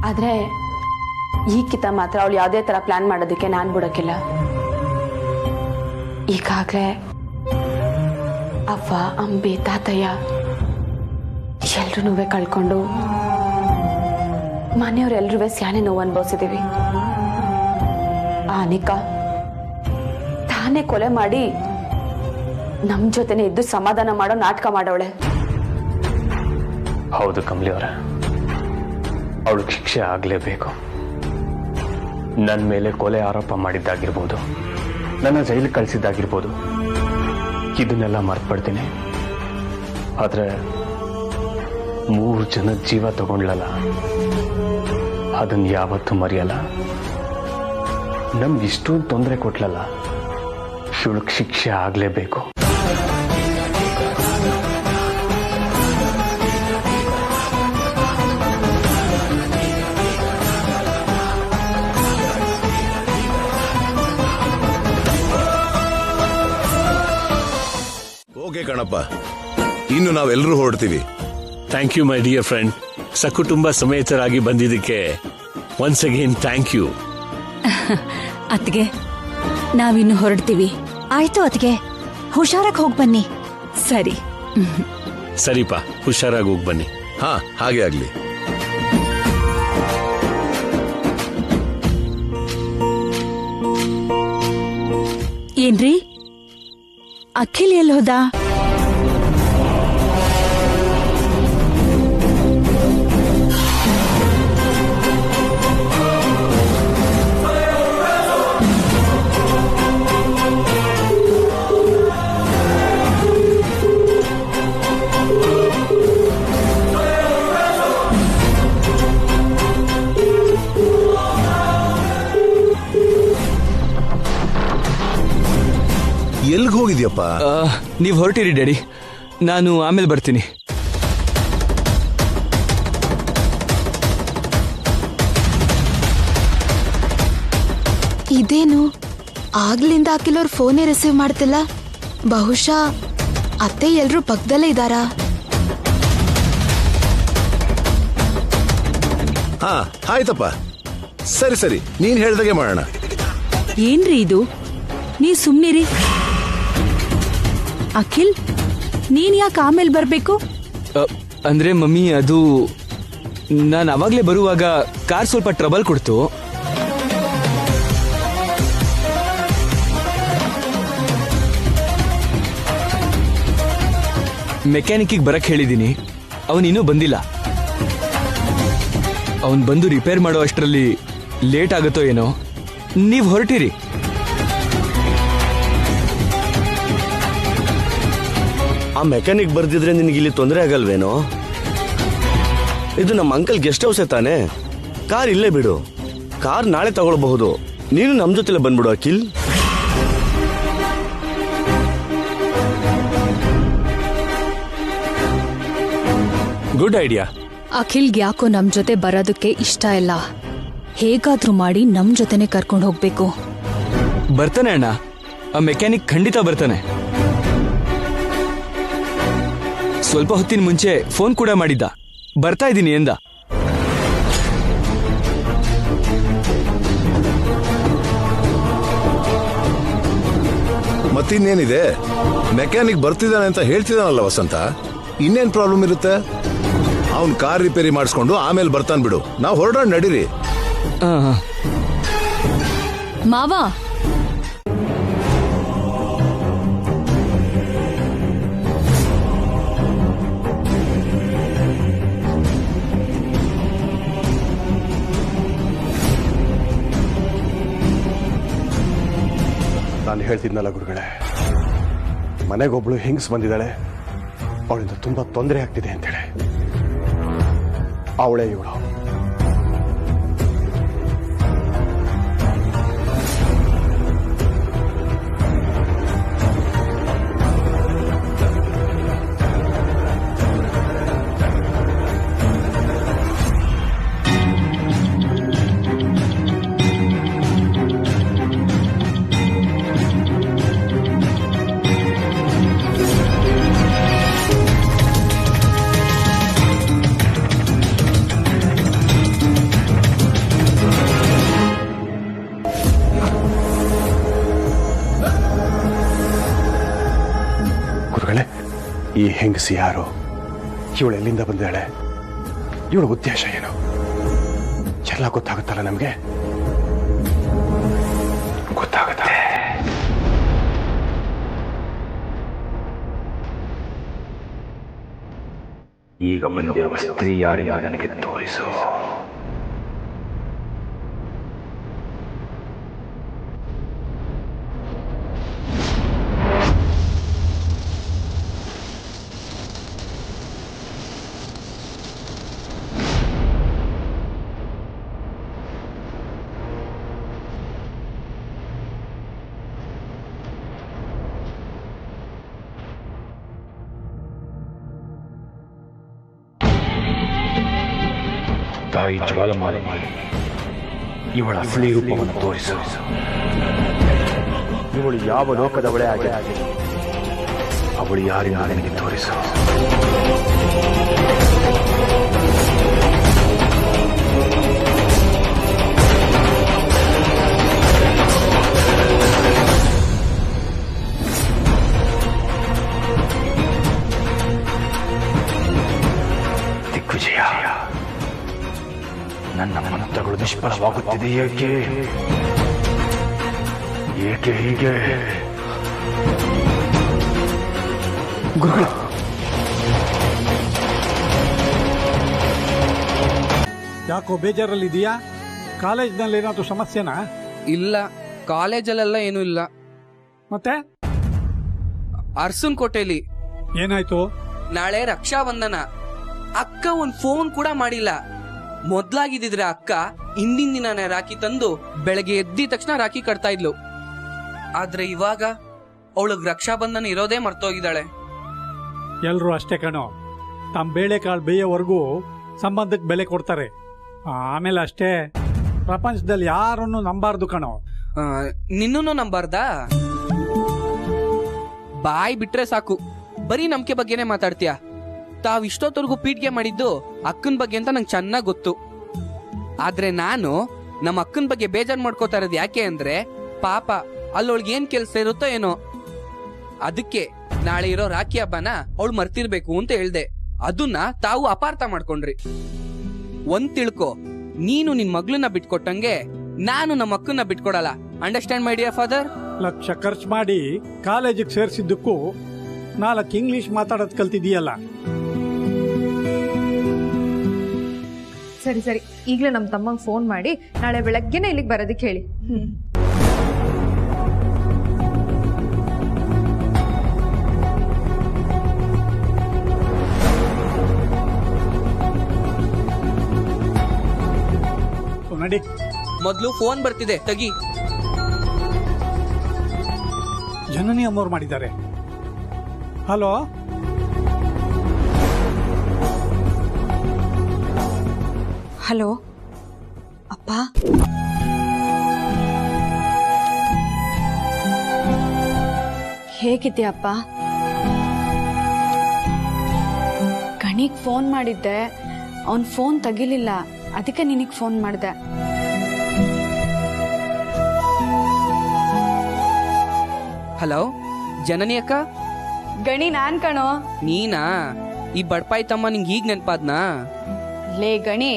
ಆದರೆ ಈಗಿತ ಮಾತ್ರ ಅವಳು ಯಾವುದೇ ಥರ ಪ್ಲಾನ್ ಮಾಡೋದಕ್ಕೆ ನಾನು ಬಿಡೋಕ್ಕಿಲ್ಲ. ಈಗಾಗಲೇ ಅವ್ವ, ಅಂಬಿ, ತಾತಯ್ಯ ಎಲ್ರೂ ಕಳ್ಕೊಂಡು ಮನೆಯವರೆಲ್ಲರೂ ಸ್ಯಾನೆ ನೋವು ಅನುಭವಿಸಿದೀವಿ. ಅನಿಕಾ ತಾನೇ ಕೊಲೆ ಮಾಡಿ ನಮ್ಮ ಜೊತೆನೆ ಇದ್ದು ಸಮಾಧಾನ ಮಾಡೋ ನಾಟಕ ಮಾಡೋಳೆ. ಹೌದು ಕಮಲಿ ಅವರೇ, ಅವಳಿಗೆ ಶಿಕ್ಷೆ ಆಗಲೇಬೇಕು. ನನ್ನ ಮೇಲೆ ಕೊಲೆ ಆರೋಪ ಮಾಡಿದ್ದಾಗಿರ್ಬೋದು, ನನ್ನ ಜೈಲಿಗೆ ಕಳಿಸಿದ್ದಾಗಿರ್ಬೋದು, ಇದನ್ನೆಲ್ಲ ಮರ್ತ್ಬಿಡ್ತೀನಿ. ಆದರೆ 3 ಜನದ ಜೀವ ತಗೊಂಡ್ಲಲ್ಲ, ಅದನ್ನ ಯಾವತ್ತೂ ಮರೆಯಲ್ಲ. ನಮ್ಗೆ ಇಷ್ಟೊಂದು ತೊಂದರೆ ಕೊಟ್ಲಲ್ಲ, ಇವಳಿಗೆ ಶಿಕ್ಷೆ ಆಗಲೇಬೇಕು. ಓಕೆ ಕಣಪ್ಪ, ಇನ್ನು ನಾವೆಲ್ಲರೂ ಹೊರಡ್ತೀವಿ. Thank you my dear friend. ಸಕುಟುಂಬ ಸಮೇತರಾಗಿ ಬಂದಿದ್ದಕ್ಕೆ ಒನ್ಸ್ ಅಗೇನ್ ಥ್ಯಾಂಕ್ ಯು. ಅತ್ಗೆ, ನಾವಿನ್ನು ಹೊರಡ್ತೀವಿ. ಆಯ್ತು ಅತ್ಗೆ, ಹುಷಾರಾಗಿ ಹೋಗಿ ಬನ್ನಿ. ಸರಿ ಸರಿಪ, ಹುಷಾರಾಗಿ ಹೋಗಿ ಬನ್ನಿ. ಹಾ, ಹಾಗೆ ಆಗ್ಲಿ. ಏನ್ರಿ, ಅಖಿಲ್ ಎಲ್ಲಿ ಹೋದ? ಎಲ್ಗೆ ಹೋಗಿದ್ಯಪ್ಪ? ನೀವು ಹೊರಟಿರಿ ಡ್ಯಾಡಿ, ನಾನು ಆಮೇಲೆ ಬರ್ತೀನಿ. ಇದೇನು ಆಗ್ಲಿಂದ ಅಖಿಲವ್ರ ಫೋನೇ ರಿಸೀವ್ ಮಾಡ್ತಿಲ್ಲ? ಬಹುಶಃ ಅತ್ತೆ ಎಲ್ರೂ ಪಕ್ಕದಲ್ಲೇ ಇದ್ದಾರಾ? ಹಾ, ಆಯ್ತಪ್ಪ. ಸರಿ ಸರಿ, ನೀನ್ ಹೇಳ್ದಾಗೆ ಮಾಡೋಣ. ಏನ್ರಿ ಇದು? ನೀ ಸುಮ್ನಿರಿ. ಅಖಿಲ್, ನೀನ್ ಯಾಕೆ ಆಮೇಲೆ ಬರ್ಬೇಕು? ಅಂದ್ರೆ ಮಮ್ಮಿ, ಅದು ನಾನು ಅವಾಗ್ಲೇ ಬರುವಾಗ ಕಾರ್ ಸ್ವಲ್ಪ ಟ್ರಬಲ್ ಕೊಡ್ತು. ಮೆಕ್ಯಾನಿಕ್ಕಿಗೆ ಬರಕ್ ಹೇಳಿದೀನಿ, ಅವನಿನ್ನೂ ಬಂದಿಲ್ಲ. ಅವನ್ ಬಂದು ರಿಪೇರ್ ಮಾಡೋ ಅಷ್ಟರಲ್ಲಿ ಲೇಟ್ ಆಗುತ್ತೋ ಏನೋ. ನೀವು ಹೊರಟಿರಿ. ಆ ಮೆಕ್ಯಾನಿಕ್ ಬರ್ದಿದ್ರೆ ನಿನಗೆ ಇಲ್ಲಿ ತೊಂದರೆ ಆಗಲ್ವೇನೋ? ಇದು ನಮ್ಮ ಅಂಕಲ್ ಗೆಸ್ಟ್ ಹೌಸ್ ತಾನೆ. ಕಾರ್ ಇಲ್ಲೇ ಬಿಡು, ಕಾರ್ ನಾಳೆ ತಗೊಳ್ಬಹುದು. ನೀನು ನಮ್ಮ ಜೊತೆಲೆ ಬಂದ್ಬಿಡು ಅಖಿಲ್. Good idea. ಅಖಿಲ್ಗೆ ಯಾಕೋ ನಮ್ ಜೊತೆ ಬರೋದಕ್ಕೆ ಇಷ್ಟ ಇಲ್ಲ. ಹೇಗಾದ್ರೂ ಮಾಡಿ ನಮ್ ಜೊತೆನೆ ಕರ್ಕೊಂಡು ಹೋಗ್ಬೇಕು. ಬರ್ತಾನೆ ಅಣ್ಣ, ಆ ಮೆಕ್ಯಾನಿಕ್ ಖಂಡಿತ ಬರ್ತಾನೆ. ಸ್ವಲ್ಪ ಹೊತ್ತಿನ ಮುಂಚೆ ಫೋನ್ ಕೂಡ ಮಾಡಿದ್ದ, ಬರ್ತಾ ಇದ್ದೀನಿ ಎಂದ. ಮತ್ತಿನ್ನೇನಿದೆ, ಮೆಕ್ಯಾನಿಕ್ ಬರ್ತಿದ್ದಾನೆ ಅಂತ ಹೇಳ್ತಿದ್ದಾನಲ್ಲ ವಸಂತ, ಇನ್ನೇನ್ ಪ್ರಾಬ್ಲಮ್ ಇರುತ್ತೆ? ಅವನ್ ಕಾರ್ ರಿಪೇರಿ ಮಾಡಿಸ್ಕೊಂಡು ಆಮೇಲೆ ಬರ್ತಾನ್ ಬಿಡು, ನಾವು ಹೊರಡೋಣ, ನಡೀರಿ. ಮಾವ, ನಾನು ಹೇಳ್ತಿದ್ನಲ್ಲ ಗುರುಗಳೇ, ಮನೆಗೊಬ್ಳು ಹಿಂಗ್ಸ್ ಬಂದಿದ್ದಾಳೆ, ಅವಳಿಂದ ತುಂಬಾ ತೊಂದರೆ ಆಗ್ತಿದೆ ಅಂತೇಳಿ. ಅವಳೇ ಇವಳು. ಈ ಹೆಂಗಸಿ ಯಾರು? ಇವಳು ಎಲ್ಲಿಂದ ಬಂದಾಳೆ? ಇವಳ ಉದ್ದೇಶ ಏನು? ಎಲ್ಲ ಗೊತ್ತಾಗುತ್ತಲ್ಲ ನಮಗೆ. ಗೊತ್ತಾಗುತ್ತೆ. ಈಗ ಬಂದಿರುವ ಸ್ತ್ರೀ ಯಾರಿಗ ನನಗೆ ತೋರಿಸು. ತಾಯಿ ಜ್ವಾಲಮಾಲೆ, ಇವಳ ಅಸಲಿ ರೂಪವನ್ನು ತೋರಿಸು. ಇವಳು ಯಾವ ಲೋಕದವಳೇ ಆಗಿ ಅವಳು ಯಾರಿಂದ ನನಗೆ ತೋರಿಸು. ದಿಗ್ವಿಜಯ, ನನ್ನ ಮಂತ್ರಗಳು ನಿಷ್ಫಲವಾಗುತ್ತಿದೆ. ಏಕೆ ಏಕೆ ಹೀಗೆ? ಗುರುಗಳು, ಯಾಕೋ ಬೇಜಾರಲ್ಲಿದೆಯಾ? ಕಾಲೇಜ್ನಲ್ಲಿ ಏನಾದ್ರು ಸಮಸ್ಯೆನಾ? ಇಲ್ಲ, ಕಾಲೇಜಲ್ಲೆಲ್ಲ ಏನೂ ಇಲ್ಲ. ಮತ್ತೆ ಅರ್ಸುನ್ ಕೋಟೆಲಿ ಏನಾಯ್ತು? ನಾಳೆ ರಕ್ಷಾ ಬಂಧನ. ಅಕ್ಕ ಒಂದ್ ಫೋನ್ ಕೂಡ ಮಾಡಿಲ್ಲ. ಮೊದ್ಲಾಗಿದ್ರೆ ಅಕ್ಕ ಹಿಂದಿನ ದಿನಾನೇ ರಾಖಿ ತಂದು ಬೆಳಗ್ಗೆ ಎದ್ದಿದ ತಕ್ಷಣ ರಾಖಿ ಕಟ್ತಾ ಇದ್ಲು. ಆದ್ರೆ ಇವಾಗ ಅವಳಿಗೆ ರಕ್ಷಾ ಬಂಧನ ಇರೋದೇ ಮರ್ತೋಗಿದ್ದಾಳೆ. ಎಲ್ರು ಅಷ್ಟೇ ಕಣೋ, ತಮ್ಮ ಬೇಳೆಕಾಳು ಬೇಯೋವರೆಗೂ ಸಂಬಂಧಕ್ಕೆ ಬೆಲೆ ಕೊಡ್ತಾರೆ. ಆಮೇಲೆ ಅಷ್ಟೇ, ಪ್ರಪಂಚದಲ್ಲಿ ಯಾರನ್ನು ನಂಬಾರ್ದು ಕಣೋ. ನಿನ್ನೂ ನಂಬಾರ್ದಾ? ಬಾಯ್ ಬಿಟ್ರೆ ಸಾಕು, ಬರೀ ನಂಬಿಕೆ ಬಗ್ಗೆನೇ ಮಾತಾಡ್ತೀಯ. ತಾವ್ ಇಷ್ಟೊತ್ತವರೆಗೂ ಪೀಠ್ಗೆ ಮಾಡಿದ್ದು ಅಕ್ಕನ ಬಗ್ಗೆ ಅಂತ ನಂಗೆ ಚೆನ್ನಾಗ್ ಗೊತ್ತು. ಆದ್ರೆ ನಾನು ನಮ್ಮ ಅಕ್ಕನ ಬಗ್ಗೆ ಬೇಜಾರ್ ಮಾಡ್ಕೋತಾ ಇರೋದು ಯಾಕೆ ಅಂದ್ರೆ, ಪಾಪ ಅಲ್ಲೊಳ್ಗೆ ಏನ್ ಕೆಲ್ಸ ಇರುತ್ತೋ ಏನೋ. ಅದಕ್ಕೆ ನಾಳೆ ಇರೋ ರಾಖಿ ಹಬ್ಬನ ಅವಳು ಮರ್ತಿರ್ಬೇಕು ಅಂತ ಹೇಳ್ದೆ. ಅದನ್ನ ತಾವು ಅಪಾರ್ಥ ಮಾಡ್ಕೊಂಡ್ರಿ. ಒಂದ್ ತಿಳ್ಕೊ, ನೀನು ನಿನ್ ಮಗಳನ್ನ ಬಿಟ್ಕೊಟ್ಟಂಗೆ ನಾನು ನಮ್ಮ ಅಕ್ಕನ್ನ ಬಿಟ್ಕೊಡಲ್ಲ. Understand my dear father? Lakh ಖರ್ಚು ಮಾಡಿ ಕಾಲೇಜಿಗೆ ಸೇರಿಸಿದ್ದಕ್ಕೂ 4 ಇಂಗ್ಲಿಷ್ ಮಾತಾಡೋದ್ ಕಲ್ತಿದೀಯಲ್ಲ. ಸರಿ ಸರಿ, ಈಗಲೇ ನಮ್ಮ ತಮ್ಮಂಗೆ ಫೋನ್ ಮಾಡಿ ನಾಳೆ ಬೆಳಗ್ಗೆನೆ ಇಲ್ಲಿಗೆ ಬರೋದಕ್ಕೆ ಹೇಳಿ. ನಡಿ. ಮೊದ್ಲು ಫೋನ್ ಬರ್ತಿದೆ, ತೆಗಿ. ಜನನಿ ಅಮ್ಮವ್ರು ಮಾಡಿದ್ದಾರೆ. ಹಲೋ, ಹಲೋ ಅಪ್ಪ. ಹೇಗಿದ್ಯಾ ಅಪ್ಪ? ಗಣಿಗ್ ಫೋನ್ ಮಾಡಿದ್ದೆ, ಅವನ್ ಫೋನ್ ತೆಗಿಲಿಲ್ಲ, ಅದಕ್ಕೆ ನಿನಗ್ ಫೋನ್ ಮಾಡಿದೆ. ಹಲೋ ಜನನಿ ಅಕ್ಕ? ಗಣಿ ನಾನ್ ಕಣೋ. ನೀನಾ? ಈ ಬಡ್ಪಾಯಿ ತಮ್ಮ ನಿಂಗೆ ಈಗ ನೆನ್ಪಾದ್ನಾ? ಲೇ ಗಣಿ,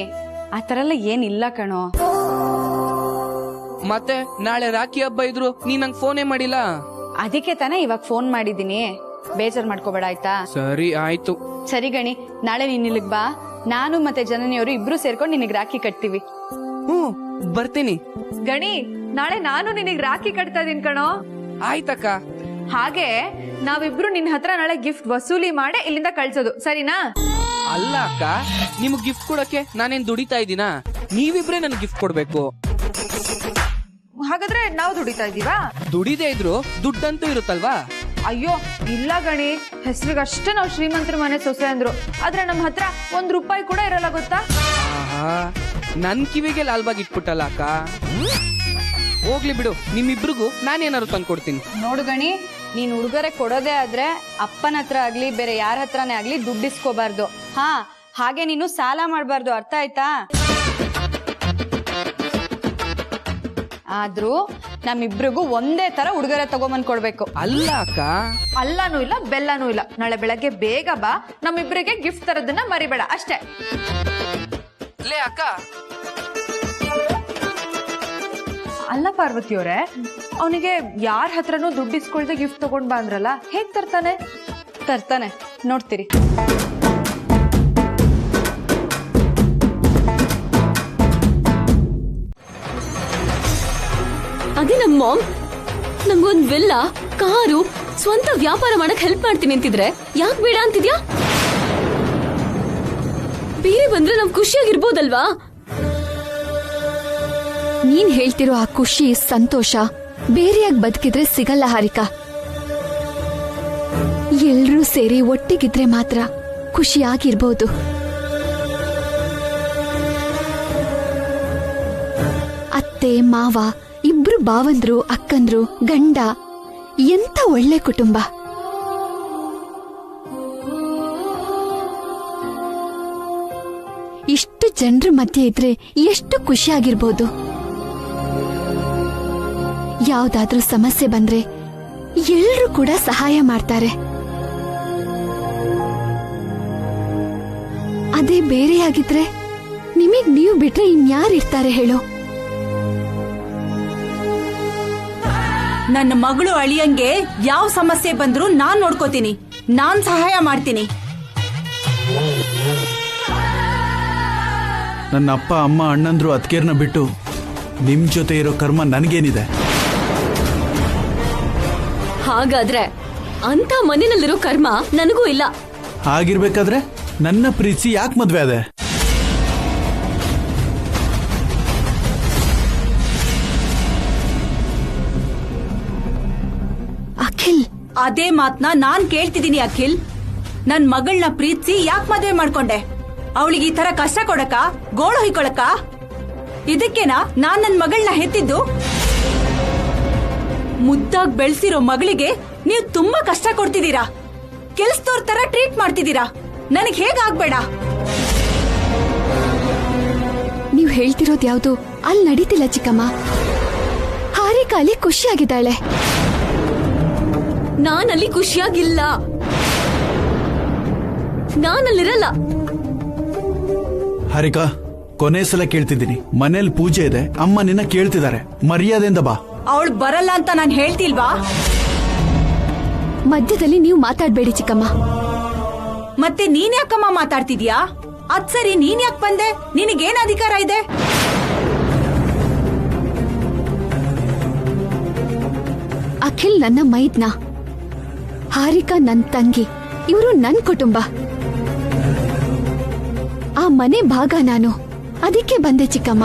ಆ ಥರ ಎಲ್ಲ ಏನಿಲ್ಲ ಕಣೋ. ಮತ್ತೆ ನಾಳೆ ರಾಖಿ ಹಬ್ಬ ಇದ್ರು ನೀ ನಂಗೆ ಫೋನೇ ಮಾಡಿಲ್ಲ. ಅದಕ್ಕೆ ತಾನೇ ಇವಾಗ ಫೋನ್ ಮಾಡಿದೀನಿ, ಬೇಜಾರ್ ಮಾಡ್ಕೋಬೇಡ ಆಯ್ತಾ? ಸರಿ ಆಯ್ತು. ಸರಿ ಗಣಿ, ನಾಳೆ ನೀನ್ ಇಲ್ಲಿಗ್ ಬಾ, ನಾನು ಮತ್ತೆ ಜನನಿಯವರು ಇಬ್ರು ಸೇರ್ಕೊಂಡು ನಿನಗ್ ರಾಖಿ ಕಟ್ತೀವಿ. ಬರ್ತೀನಿ. ಗಣಿ, ನಾಳೆ ನಾನು ನಿನಗ್ ರಾಖಿ ಕಟ್ತಾ ಇದೀನಿ ಕಣೋ. ಆಯ್ತಕ್ಕ. ಹಾಗೆ ನಾವಿಬ್ರು ನಿನ್ ಹತ್ರ ನಾಳೆ ಗಿಫ್ಟ್ ವಸೂಲಿ ಮಾಡಿ ಇಲ್ಲಿಂದ ಕಳ್ಸೋದು, ಸರಿನಾ? ಅಲ್ಲ ಅಕ್ಕ, ನಿಮಗ್ ಗಿಫ್ಟ್ ಕೊಡಕ್ಕೆ ನಾನೇನ್ ದುಡಿತಾ ಇದ್ದೀನಾ? ನೀವಿಬ್ರೇ ನನ್ ಗಿಫ್ಟ್ ಕೊಡ್ಬೇಕು. ಹಾಗಾದ್ರೆ ನಾವು ದುಡಿತಾ ಇದೀವಾ? ದುಡಿದೇ ಇದ್ರು ದುಡ್ಡಂತೂ ಇರುತ್ತಲ್ವಾ? ಅಯ್ಯೋ ಇಲ್ಲ ಗಣಿ, ಹೆಸರಿಗಷ್ಟೇ ನಾವು ಶ್ರೀಮಂತರ ಮನೆ ಸೊಸೆ ಅಂದ್ರು, ಆದ್ರೆ ನಮ್ ಹತ್ರ ₹1 ಕೂಡ ಇರಲ್ಲ ಗೊತ್ತಾ? ನನ್ ಕಿವಿಗೆ ಲಾಲ್ಬಾಗ್ ಇಟ್ಬಿಟ್ಟಲ್ಲ ಅಕ್ಕ. ಹೋಗ್ಲಿ ಬಿಡು, ನಿಮ್ಮಿಬ್ರಿಗೂ ನಾನೇನಾದ್ರು ತಂದ್ಕೊಡ್ತೀನಿ. ನೋಡು ಗಣಿ, ನೀನ್ ಉಡುಗೊರೆ ಕೊಡೋದೇ ಆದ್ರೆ ಅಪ್ಪನ ಹತ್ರ ಆಗ್ಲಿ ಬೇರೆ ಯಾರ ಹತ್ರನೇ ಆಗ್ಲಿ ದುಡ್ಡಿಸ್ಕೋಬಾರ್ದು. ಹಾಗೆ ನೀನು ಸಾಲ ಮಾಡ್ಬಾರ್ದು, ಅರ್ಥ ಆಯ್ತಾ? ಆದ್ರೂ ನಮ್ಮಿಬ್ರಿಗೂ ಒಂದೇ ತರ ಉಡುಗೊರೆ ತಗೊಂಬಂದ್ ಕೊಡ್ಬೇಕು. ಅಲ್ಲ ಅಕ್ಕ, ಅಲ್ಲಾನು ಇಲ್ಲ ಬೆಲ್ಲಾನು ಇಲ್ಲ. ನಾಳೆ ಬೆಳಗ್ಗೆ ಬೇಗ ಬಾ, ನಮ್ಮಿಬ್ರಿಗೆ ಗಿಫ್ಟ್ ತರದನ್ನ ಮರಿಬೇಡ ಅಷ್ಟೇ. ಲೇ ಅಕ್ಕ. ಅಲ್ಲ ಪಾರ್ವತಿಯವರೇ, ಅವನಿಗೆ ಯಾರ ಹತ್ರನೂ ದುಡ್ಡಿಸ್ಕೊಳ್ದೆ ಗಿಫ್ಟ್ ತಗೊಂಡ್ ಬಾ ಅಂದ್ರಲ್ಲ, ಹೇಗ್ ತರ್ತಾನೆ? ತರ್ತಾನೆ, ನೋಡ್ತೀರಿ. ಅದೇ ನಮ್ಮ ಮಾಮ್ ನಂಗೊಂದ್ ವಿಲ್ಲಾ, ಕಾರು, ಸ್ವಂತ ವ್ಯಾಪಾರ ಮಾಡಕ್ ಹೆಲ್ಪ್ ಮಾಡ್ತೀನಿ ಅಂತಿದ್ರೆ ಯಾಕೆ ಬೇಡ ಅಂತಿದ್ಯಾ? ಬೇರೆ ಬಂದ್ರೆ ನಾವ್ ಖುಷಿಯಾಗಿರ್ಬೋದಲ್ವಾ? ನೀನ್ ಹೇಳ್ತಿರೋ ಆ ಖುಷಿ, ಸಂತೋಷ ಬೇರೆಯಾಗಿ ಬದುಕಿದ್ರೆ ಸಿಗಲ್ಲ ಹಾರಿಕಾ. ಎಲ್ರೂ ಸೇರಿ ಒಟ್ಟಿಗಿದ್ರೆ ಮಾತ್ರ ಖುಷಿಯಾಗಿರ್ಬೋದು. ಅತ್ತೆ ಮಾವ, ಇಬ್ರು ಬಾವಂದ್ರು, ಅಕ್ಕಂದ್ರು, ಗಂಡ, ಎಂತ ಒಳ್ಳೆ ಕುಟುಂಬ. ಇಷ್ಟು ಜನರ ಮಧ್ಯೆ ಇದ್ರೆ ಎಷ್ಟು ಖುಷಿಯಾಗಿರ್ಬೋದು. ಯಾವ್ದಾದ್ರೂ ಸಮಸ್ಯೆ ಬಂದ್ರೆ ಎಲ್ರೂ ಕೂಡ ಸಹಾಯ ಮಾಡ್ತಾರೆ. ಅದೇ ಬೇರೆಯಾಗಿದ್ರೆ ನಿಮಗ್ ನೀವು ಬಿಟ್ರೆ ಇನ್ಯಾರಿರ್ತಾರೆ ಹೇಳೋ? ನನ್ನ ಮಗಳು ಅಳಿಯಂಗೆ ಯಾವ ಸಮಸ್ಯೆ ಬಂದ್ರು ನಾನ್ ನೋಡ್ಕೋತೀನಿ, ನಾನ್ ಸಹಾಯ ಮಾಡ್ತೀನಿ. ನನ್ನ ಅಪ್ಪ ಅಮ್ಮ ಅಣ್ಣಂದ್ರು ಅತ್ಕೇರ್ನ ಬಿಟ್ಟು ನಿಮ್ ಜೊತೆ ಇರೋ ಕರ್ಮ ನನ್ಗೇನಿದೆ? ಹಾಗಾದ್ರೆ ಅಂತ ಮನೆಯಲ್ಲಿರೋ ಕರ್ಮ ನನಗೂ ಇಲ್ಲ. ಹಾಗಿರ್ಬೇಕಾದ್ರೆ ನನ್ನ ಪ್ರೀತಿ ಯಾಕೆ ಮದ್ವೆ ಅದೆ? ಅಖಿಲ್, ಅದೇ ಮಾತ್ನ ನಾನ್ ಕೇಳ್ತಿದ್ದೀನಿ ಅಖಿಲ್. ನನ್ ಮಗಳನ್ನ ಪ್ರೀತಿಸಿ ಯಾಕೆ ಮದ್ವೆ ಮಾಡ್ಕೊಂಡೆ? ಅವಳಿಗೆ ಈ ತರ ಕಷ್ಟ ಕೊಡಕ, ಗೋಳು ಹೊಯ್ಕೊಳಕ? ಇದಕ್ಕೇನಾ ನಾನ್ ನನ್ ಮಗಳನ್ನ ಹೆತ್ತಿದ್ದು? ಮುದ್ದಾಗ್ ಬೆಳ್ಸಿರೋ ಮಗಳಿಗೆ ನೀವು ತುಂಬಾ ಕಷ್ಟ ಕೊಡ್ತಿದ್ದೀರಾ, ಕೆಲ್ಸದವ್ರ ತರ ಟ್ರೀಟ್ ಮಾಡ್ತಿದ್ದೀರಾ. ನನಗ್ ಹೇಗಾಗ್ಬೇಡ. ನೀವ್ ಹೇಳ್ತಿರೋದ್ ಯಾವ್ದು ಅಲ್ಲಿ ನಡೀತಿಲ್ಲ ಚಿಕ್ಕಮ್ಮ. ಹಾರಿಕಾ ಅಲ್ಲಿ ಖುಷಿಯಾಗಿದ್ದಾಳೆ. ನಾನಲ್ಲಿ ಖುಷಿಯಾಗಿಲ್ಲ, ನಾನಲ್ಲಿರಲ್ಲ. ಹಾರಿಕಾ, ಕೊನೆ ಸಲ ಕೇಳ್ತಿದ್ದೀನಿ, ಮನೇಲಿ ಪೂಜೆ ಇದೆ, ಅಮ್ಮ ನಿನ್ನ ಕೇಳ್ತಿದ್ದಾರೆ, ಮರ್ಯಾದೆಯಿಂದ ಬಾ. ಅವಳು ಬರಲ್ಲ ಅಂತ ನಾನು ಹೇಳ್ತಿಲ್ವಾ? ಮಧ್ಯದಲ್ಲಿ ನೀವು ಮಾತಾಡ್ಬೇಡಿ ಚಿಕ್ಕಮ್ಮ. ಮತ್ತೆ ನೀನ್ ಯಾಕಮ್ಮ ಮಾತಾಡ್ತಿದ್ಯಾ? ಅದ್ ಸರಿ, ನೀನ್ ಯಾಕೆ ಬಂದೆ? ನಿನಗೇನ್ ಅಧಿಕಾರ ಇದೆ? ಅಖಿಲ್ ನನ್ನ ಮೈದ್ನ, ಹಾರಿಕಾ ನನ್ ತಂಗಿ, ಇವರು ನನ್ ಕುಟುಂಬ. ಆ ಮನೆ ಭಾಗ ನಾನು, ಅದಕ್ಕೆ ಬಂದೆ ಚಿಕ್ಕಮ್ಮ.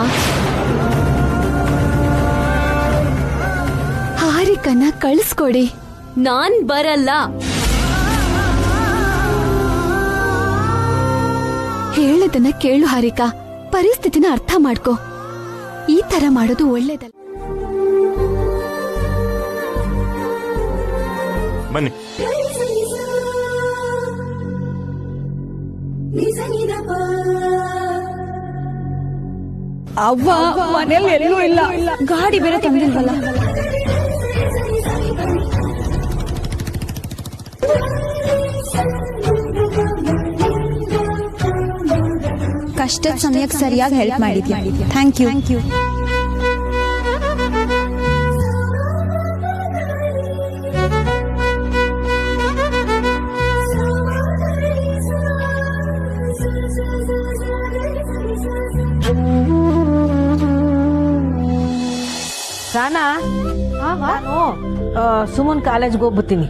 ಹಾರಿಕನ ಕಳಿಸ್ಕೊಡಿ. ನಾನ್ ಬರಲ್ಲ. ಹೇಳದನ್ನ ಕೇಳು ಹಾರಿಕಾ, ಪರಿಸ್ಥಿತಿನ ಅರ್ಥ ಮಾಡ್ಕೋ. ಈ ತರ ಮಾಡೋದು ಒಳ್ಳೇದಲ್ಲ. ಬನ್ನಿ. ಅವ್ವ ಮನೇಲಿ ಎಲ್ಲೂ ಇಲ್ಲ, ಗಾಡಿ ಬೇರೆ ತಂದಿಲ್ವಲ್ಲ. ಕಷ್ಟದ ಸಮಯಕ್ಕೆ ಸರಿಯಾಗಿ ಹೆಲ್ಪ್ ಮಾಡಿದ್ಯಾ, ಥ್ಯಾಂಕ್ ಯು. ಸಾನಾ, ನಾನು ಸುಮನ್ ಕಾಲೇಜ್ಗೆ ಹೋಗ್ಬತ್ತೀನಿ.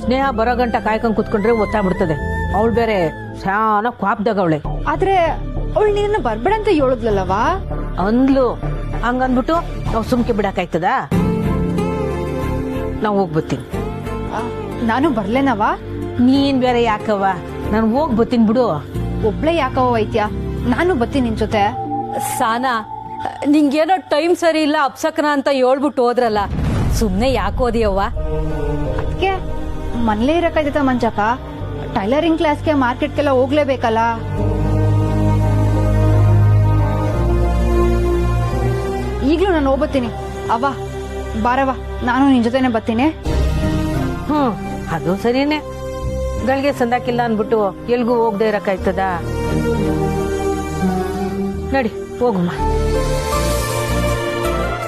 ಸ್ನೇಹ ಬರೋ ಗಂಟ ಕಾಯ್ಕೊಂಡ್ ಕುತ್ಕೊಂಡ್ರೆ ಗೊತ್ತಾಗ್ಬಿಡ್ತದೆ. ಅವಳು ಬೇರೆ ಶಾನ ಕ್ವಾಪ್ದಾಗ ಅವಳೆ. ಆದ್ರೆ ಅವಳು ನೀನು ಬರ್ಬೇಡ ಅಂತ ಹೇಳಿದ್ಲಲ್ಲವಾ ಅಂದ್ಲು. ಹಂಗನ್ಬಿಟ್ಟು ನಾವು ಸುಮ್ಕೆ ಬಿಡಕಾಯ್ತದ? ನಾವು ಹೋಗ್ಬತ್ತೀನಿ. ನಾನು ಬರ್ಲೇನವಾ? ನೀನ್ ಬೇರೆ ಯಾಕವ್ವ, ನಾನು ಹೋಗ್ಬತ್ತೀನಿ ಬಿಡು. ಒಬ್ಳೆ ಯಾಕವ ವೈದ್ಯ, ನಾನು ಬರ್ತೀನಿ ನಿನ್ ಜೊತೆ. ಸಾನಾ, ನಿಂಗೇನೋ ಟೈಮ್ ಸರಿ ಇಲ್ಲ ಅಪ್ಸಕನ ಅಂತ ಹೇಳ್ಬಿಟ್ಟು ಹೋದ್ರಲ್ಲ, ಸುಮ್ನೆ ಯಾಕೆ ಓದಿಯವ್ವ? ಅದಕ್ಕೆ ಮನೇಲೇ ಇರಕಾಯ್ತದ ಮಂಜಕ್ಕ. ಟೈಲರಿಂಗ್ ಕ್ಲಾಸ್ಗೆ ಮಾರ್ಕೆಟ್ಗೆಲ್ಲ ಹೋಗ್ಲೇಬೇಕಲ್ಲ. ಈಗ್ಲೂ ನಾನು ಹೋಗ್ಬತ್ತೀನಿ. ಅವ್ವ ಬಾರವ್ವ, ನಾನು ನಿನ್ ಜೊತೆನೆ ಬರ್ತೀನಿ. ಅದು ಸರಿನೇ. ಗಳಿಗೆ ಸಂದಾಕಿಲ್ಲ ಅನ್ಬಿಟ್ಟು ಎಲ್ಗೂ ಹೋಗದೆ ಇರಕಾಯ್ತದ? ನಡಿ ಹೋಗಮ್ಮ.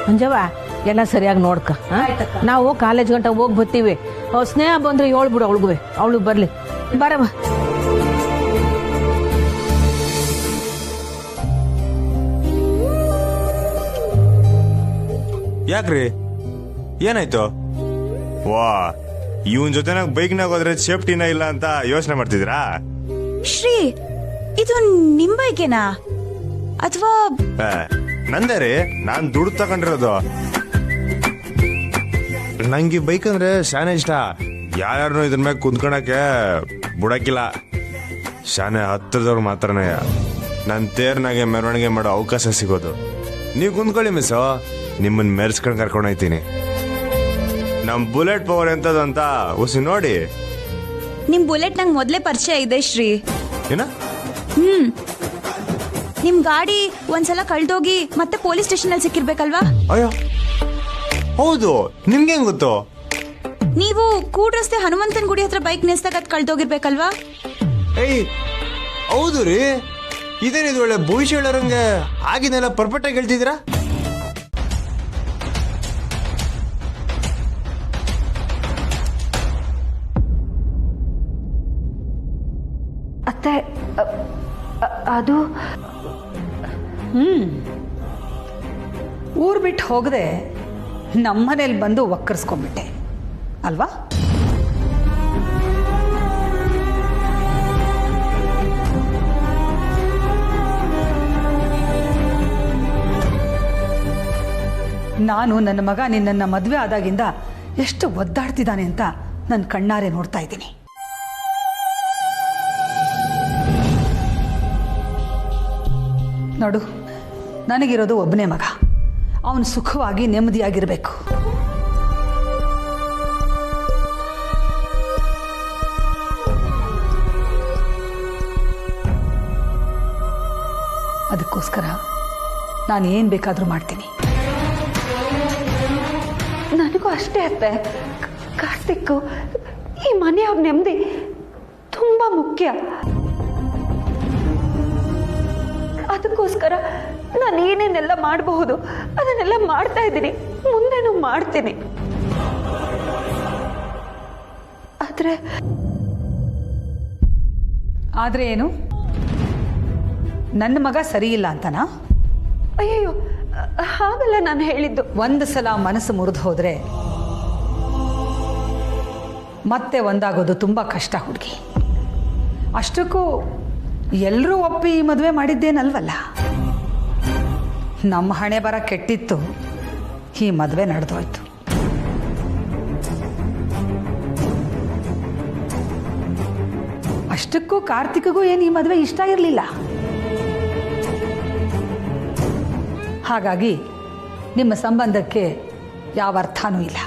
ಮಂಜವ್ವ, ಎಲ್ಲ ಸರಿಯಾಗಿ ನೋಡ್ಕ. ನಾವು ಕಾಲೇಜ್ ಗಂಟ ಹೋಗಿ ಬರ್ತೀವಿ. ಸ್ನೇಹ ಬಂದ್ರೆ ಹೇಳ್ಬಿಡು ಅವಳಿಗುವೆ, ಅವಳು ಬರ್ಲಿ. ಬರಮ್ಮ. ಯಾಕ್ರಿ, ಏನಾಯ್ತು? ವಾ, ಇವನ್ ಜೊತೆನಾಗ ಬೈಕ್ನಾಗ ಹೋದ್ರೆ ಸೇಫ್ಟಿನ ಇಲ್ಲ ಅಂತ ಯೋಚನೆ ಮಾಡ್ತಿದ್ರಾ? ಶ್ರೀ, ಇದು ನಿಮ್ ಬೈಕೇನಾ ಅಥವಾ? ನಂದೇ ರೀ, ನಾನ್ ದುಡ್ಡು ತಗೊಂಡಿರೋದು. ನಂಗೆ ಬೈಕ್ ಅಂದ್ರೆ ಶಾನೆ ಇಷ್ಟ. ಯಾರ್ಯಾರು ಇದ್ರ ಮ್ಯಾಗ ಕುಂತ್ಕೊಳಕ್ಕೆ ಬಿಡಕ್ಕಿಲ್ಲ. ಶಾನೆ ಹತ್ರದವ್ರು ಮಾತ್ರನೇ ನನ್ ತೇರ್ನಾಗೆ ಮೆರವಣಿಗೆ ಮಾಡೋ ಅವಕಾಶ ಸಿಗೋದು. ನೀವು ಕುಂತ್ಕೊಳ್ಳಿ ಮಿಸ್ಸು, ನಿಮ್ಮನ್ನ ಮೆರೆಸ್ಕೊಂಡು ಕರ್ಕೊಂಡು ಹೋಗ್ತೀನಿ. ನಮ್ ಬುಲೆಟ್ ಪವರ್ ಎಂತದ ಅಂತ ಉಸಿ ನೋಡಿ. ನಿಮ್ ಬುಲೆಟ್ ನಂಗೆ ಮೊದ್ಲೇ ಪರಿಚಯ ಇದೆ ಶ್ರೀ. ಏನ? ನಿಮ್ ಗಾಡಿ ಒಂದ್ಸಲ ಕಳ್ದೋಗಿ ಮತ್ತೆ ಪೊಲೀಸ್ ಸ್ಟೇಷನ್ ಅಲ್ಲಿ ಸಿಕ್ಕಿರ್ಬೇಕಲ್ವಾ? ಅಯ್ಯೋ ಹೌದು, ನಿಮ್ಗೆ ಹೆಂಗ್ ಗೊತ್ತು? ನೀವು ಕೂಡ್ರಸ್ತೆ ಹನುಮಂತನ್ ಗುಡಿ ಹತ್ರ ಬೈಕ್ ನಿಲ್ಸ್ದಾಗ ಅದ್ ಕಳ್ದೋಗಿರ್ಬೇಕಲ್ವಾ? ಏಯ್ ಹೌದು ರೀ, ಇದೇನಿದು ಒಳ್ಳೆ ಭವಿಷ್ಯ ಹೇಳೋರಂಗೆ ಆಗಿನೆಲ್ಲ ಪರ್ಫೆಕ್ಟ್ ಆಗಿ ಹೇಳ್ತಿದ್ದೀರಾ? ಅತ್ತೆ, ಅದು ಊರ್ ಬಿಟ್ಟು ಹೋಗದೆ ನಮ್ಮನೇಲಿ ಬಂದು ಒಕ್ಕರ್ಸ್ಕೊಂಡ್ಬಿಟ್ಟೆ ಅಲ್ವಾ? ನಾನು ನನ್ನ ಮಗ ನಿನ್ನನ್ನು ಮದುವೆ ಆದಾಗಿಂದ ಎಷ್ಟು ಒದ್ದಾಡ್ತಿದ್ದಾನೆ ಅಂತ ನನ್ನ ಕಣ್ಣಾರೆ ನೋಡ್ತಾ ಇದ್ದೀನಿ. ನೋಡು, ನನಗಿರೋದು ಒಬ್ಬನೇ ಮಗ. ಅವನು ಸುಖವಾಗಿ ನೆಮ್ಮದಿಯಾಗಿರ್ಬೇಕು. ಅದಕ್ಕೋಸ್ಕರ ನಾನು ಏನ್ ಬೇಕಾದ್ರೂ ಮಾಡ್ತೀನಿ. ನನಗೂ ಅಷ್ಟೇ ಅತ್ತೆ. ಕಾರ್ತಿಕ್, ಈ ಮನೆಯ ನೆಮ್ಮದಿ ತುಂಬಾ ಮುಖ್ಯ. ಅದಕ್ಕೋಸ್ಕರ ನಾನು ಏನೇನೆಲ್ಲ ಮಾಡಬಹುದು ಅದನ್ನೆಲ್ಲ ಮಾಡ್ತಾ ಇದ್ದೀನಿ, ಮುಂದೆನೂ ಮಾಡ್ತೀನಿ. ಆದ್ರೆ ಏನು, ನನ್ನ ಮಗ ಸರಿ ಇಲ್ಲ ಅಂತನಾ? ಅಯ್ಯೋ, ಹಾಗಲ್ಲ ನಾನು ಹೇಳಿದ್ದು. ಒಂದು ಸಲ ಮನಸ್ಸು ಮುರಿದು ಹೋದ್ರೆ ಮತ್ತೆ ಒಂದಾಗೋದು ತುಂಬಾ ಕಷ್ಟ ಹುಡುಗಿ. ಅಷ್ಟಕ್ಕೂ ಎಲ್ಲರೂ ಒಪ್ಪಿ ಈ ಮದುವೆ ಮಾಡಿದ್ದೇನಲ್ವಲ್ಲ. ನಮ್ಮ ಹಣೆ ಬರ ಕೆಟ್ಟಿತ್ತು, ಈ ಮದುವೆ ನಡೆದೋಯ್ತು. ಅಷ್ಟಕ್ಕೂ ಕಾರ್ತಿಕ್ಗೂ ಏನು ಈ ಮದುವೆ ಇಷ್ಟ ಇರಲಿಲ್ಲ. ಹಾಗಾಗಿ ನಿಮ್ಮ ಸಂಬಂಧಕ್ಕೆ ಯಾವ ಅರ್ಥನೂ ಇಲ್ಲ.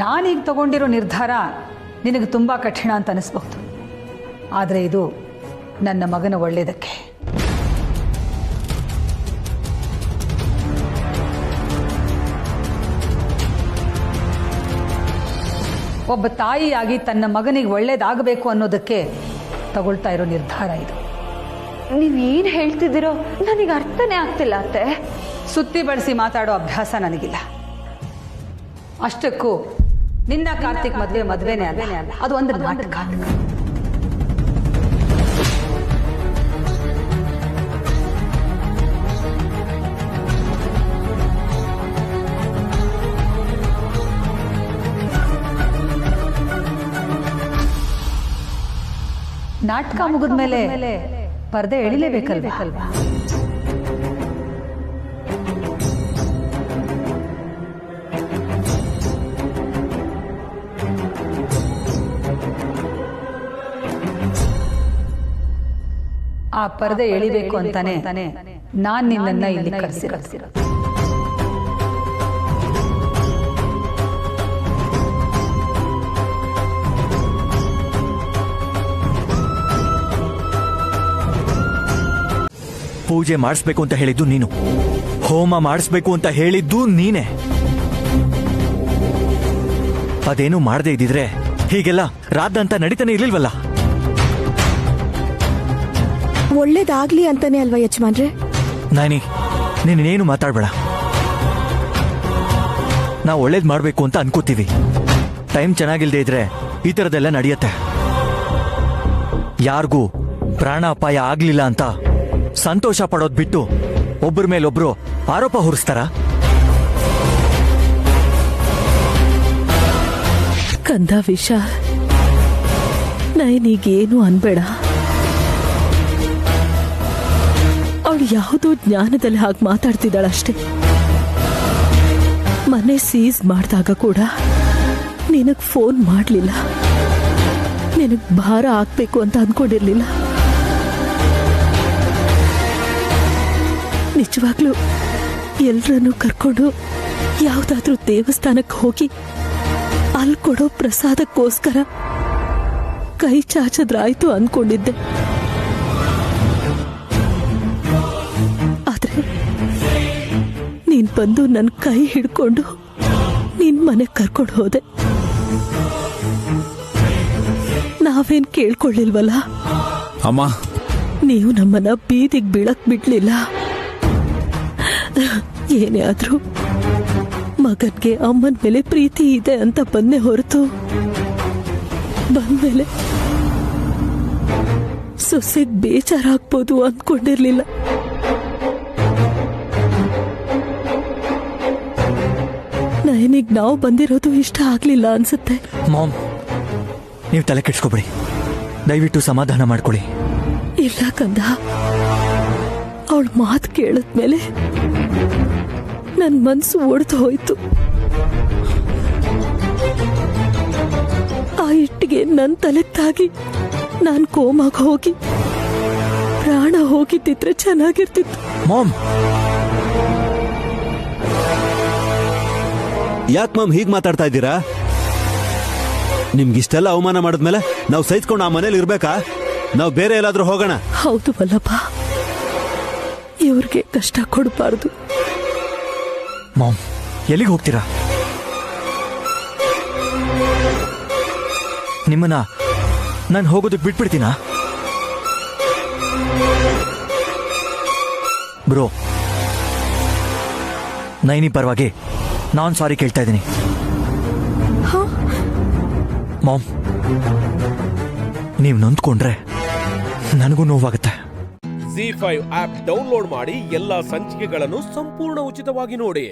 ನಾನೀಗ ತಗೊಂಡಿರೋ ನಿರ್ಧಾರ ನಿನಗೆ ತುಂಬಾ ಕಠಿಣ ಅಂತ ಅನಿಸ್ಬಹುದು. ಆದರೆ ಇದು ನನ್ನ ಮಗನ ಒಳ್ಳೆಯದಕ್ಕೆ. ಒಬ್ಬ ತಾಯಿಯಾಗಿ ತನ್ನ ಮಗನಿಗೆ ಒಳ್ಳೇದಾಗಬೇಕು ಅನ್ನೋದಕ್ಕೆ ತಗೊಳ್ತಾ ಇರೋ ನಿರ್ಧಾರ ಇದು. ನೀವೇನು ಹೇಳ್ತಿದ್ದೀರೋ ನನಗೆ ಅರ್ಥನೇ ಆಗ್ತಿಲ್ಲ ಅತ್ತೆ. ಸುತ್ತಿ ಬಳಸಿ ಮಾತಾಡೋ ಅಭ್ಯಾಸ ನನಗಿಲ್ಲ. ಅಷ್ಟಕ್ಕೂ ನಿನ್ನ ಕಾರ್ತಿಕ್ ಮದ್ವೆನೇ ಅಲ್ಲ, ಅದು ಒಂದು ನಾಟಕ. ನಾಟಕ ಮುಗಿದ್ಮೇಲೆ ಪರ್ದೆ ಎಳಿಲೇಬೇಕಲ್ವಾ? ಆ ಪರ್ದೆ ಎಳಿಬೇಕು ಅಂತಾನೆ ನಾನ್ ನಿನ್ನನ್ನ ಇಲ್ಲಿ ಕರೆಸಿರೋದು. ಪೂಜೆ ಮಾಡಿಸ್ಬೇಕು ಅಂತ ಹೇಳಿದ್ದು ನೀನು, ಹೋಮ ಮಾಡಿಸ್ಬೇಕು ಅಂತ ಹೇಳಿದ್ದು ನೀನೆ. ಅದೇನು ಮಾಡದೇ ಇದ್ದಿದ್ರೆ ಹೀಗೆಲ್ಲ ರಾದಂತ ನಡೀತಾನೆ ಇರ್ಲಿಲ್ವಲ್ಲ. ಒಳ್ಳೇದಾಗ್ಲಿ ಅಂತಾನೆ ಅಲ್ವಾ ಯಜಮಾನ್ರೆ? ನಾನಿ, ನೀನೇನು ಮಾತಾಡ್ಬೇಡ. ನಾವು ಒಳ್ಳೇದ್ ಮಾಡ್ಬೇಕು ಅಂತ ಅನ್ಕೋತೀವಿ. ಟೈಮ್ ಚೆನ್ನಾಗಿಲ್ದೇ ಇದ್ರೆ ಈ ಥರದ್ದೆಲ್ಲ ನಡೆಯುತ್ತೆ. ಯಾರಿಗೂ ಪ್ರಾಣ ಅಪಾಯ ಆಗ್ಲಿಲ್ಲ ಅಂತ ಸಂತೋಷ ಪಡೋದ್ ಬಿಟ್ಟು ಒಬ್ಬರ ಮೇಲೊಬ್ರು ಆರೋಪ ಹೊರಿಸ್ತಾರ? ಕಂದ ವಿಶಾಲ್, ನಯನಿಗೇನು ಅನ್ಬೇಡ. ಅವಳು ಯಾವುದೋ ಜ್ಞಾನದಲ್ಲಿ ಹಾಗೆ ಮಾತಾಡ್ತಿದ್ದಾಳಷ್ಟೇ. ಮನೆ ಸೀಸ್ ಮಾಡಿದಾಗ ಕೂಡ ನಿನಗ್ ಫೋನ್ ಮಾಡಲಿಲ್ಲ. ನಿನಗ್ ಭಾರ ಆಗ್ಬೇಕು ಅಂತ ಅನ್ಕೊಂಡಿರ್ಲಿಲ್ಲ. ನಿಜವಾಗ್ಲೂ ಎಲ್ರನ್ನೂ ಕರ್ಕೊಂಡು ಯಾವುದಾದ್ರೂ ದೇವಸ್ಥಾನಕ್ಕೆ ಹೋಗಿ ಅಲ್ಲಿ ಕೊಡೋ ಪ್ರಸಾದಕ್ಕೋಸ್ಕರ ಕೈ ಚಾಚದ್ರಾಯ್ತು ಅನ್ಕೊಂಡಿದ್ದೆ. ಆದ್ರೆ ನೀನ್ ಬಂದು ನನ್ನ ಕೈ ಹಿಡ್ಕೊಂಡು ನಿನ್ ಮನೆಗೆ ಕರ್ಕೊಂಡು ಹೋದೆ. ನಾವೇನ್ ಕೇಳ್ಕೊಳ್ಳಿಲ್ವಲ್ಲ ಅಮ್ಮ. ನೀವು ನಮ್ಮನ್ನ ಬೀದಿಗೆ ಬೀಳಕ್ ಬಿಡ್ಲಿಲ್ಲ. ಏನೇ ಆದ್ರೂ ಮಗನ್ಗೆ ಅಮ್ಮನ ಮೇಲೆ ಪ್ರೀತಿ ಇದೆ ಅಂತ ಬಂದೆ ಹೊರತು ಬಂದ್ಮೇಲೆ ಸೊಸೆಗ್ ಬೇಜಾರಾಗ್ಬೋದು ಅನ್ಕೊಂಡಿರ್ಲಿಲ್ಲ. ನಯನಿಗ್ ನಾವು ಬಂದಿರೋದು ಇಷ್ಟ ಆಗ್ಲಿಲ್ಲ ಅನ್ಸುತ್ತೆ. ಮಾಮ್, ನೀವು ತಲೆ ಕೆಡ್ಸ್ಕೊಬೇಡಿ. ದಯವಿಟ್ಟು ಸಮಾಧಾನ ಮಾಡ್ಕೊಳ್ಳಿ. ಇಲ್ಲ ಕಂದ, ಅವಳ ಮಾತು ಕೇಳಿದ್ಮೇಲೆ ನನ್ನ ಮನ್ಸು ಒಡೆದು ಹೋಯ್ತು. ಆ ಇಟ್ಟಿಗೆ ನನ್ನ ತಲೆಗೆ ತಾಗಿ ನಾನು ಕೋಮಾಗ ಹೋಗಿ ಪ್ರಾಣ ಹೋಗಿದ್ದಿದ್ರೆ ಚೆನ್ನಾಗಿರ್ತಿತ್ತು. ಮಾಮ್, ಯಾಕೆ ಮಾಮ್ ಹೀಗೆ ಮಾತಾಡ್ತಾ ಇದ್ದೀರಾ? ನಿಮ್ಗಿಷ್ಟೆಲ್ಲ ಅವಮಾನ ಮಾಡಿದ್ಮೇಲೆ ನಾವು ಸಹಿಸ್ಕೊಂಡು ಆ ಮನೇಲಿ ಇರ್ಬೇಕಾ? ನಾವು ಬೇರೆ ಎಲ್ಲಾದ್ರೂ ಹೋಗೋಣ. ಹೌದು ವಲ್ಲಭ, ಇವ್ರಿಗೆ ಕಷ್ಟ ಕೊಡಬಾರ್ದು. ಮಾಮ್, ಎಲ್ಲಿಗೆ ಹೋಗ್ತೀರಾ? ನಿಮ್ಮನ್ನ ನಾನು ಹೋಗೋದಕ್ಕೆ ಬಿಟ್ಬಿಡ್ತೀನಾ? ಬ್ರೋ, ನೈನಿ ಪರವಾಗಿ ನಾನು ಸಾರಿ ಕೇಳ್ತಾ ಇದ್ದೀನಿ. ಮಾಮ್, ನೀವು ನೊಂದ್ಕೊಂಡ್ರೆ ನನಗೂ ನೋವಾಗುತ್ತೆ. ZEE5 ಆಪ್ ಡೌನ್ಲೋಡ್ ಮಾಡಿ ಎಲ್ಲಾ ಸಂಚಿಕೆಗಳನ್ನು ಸಂಪೂರ್ಣ ಉಚಿತವಾಗಿ ನೋಡಿ.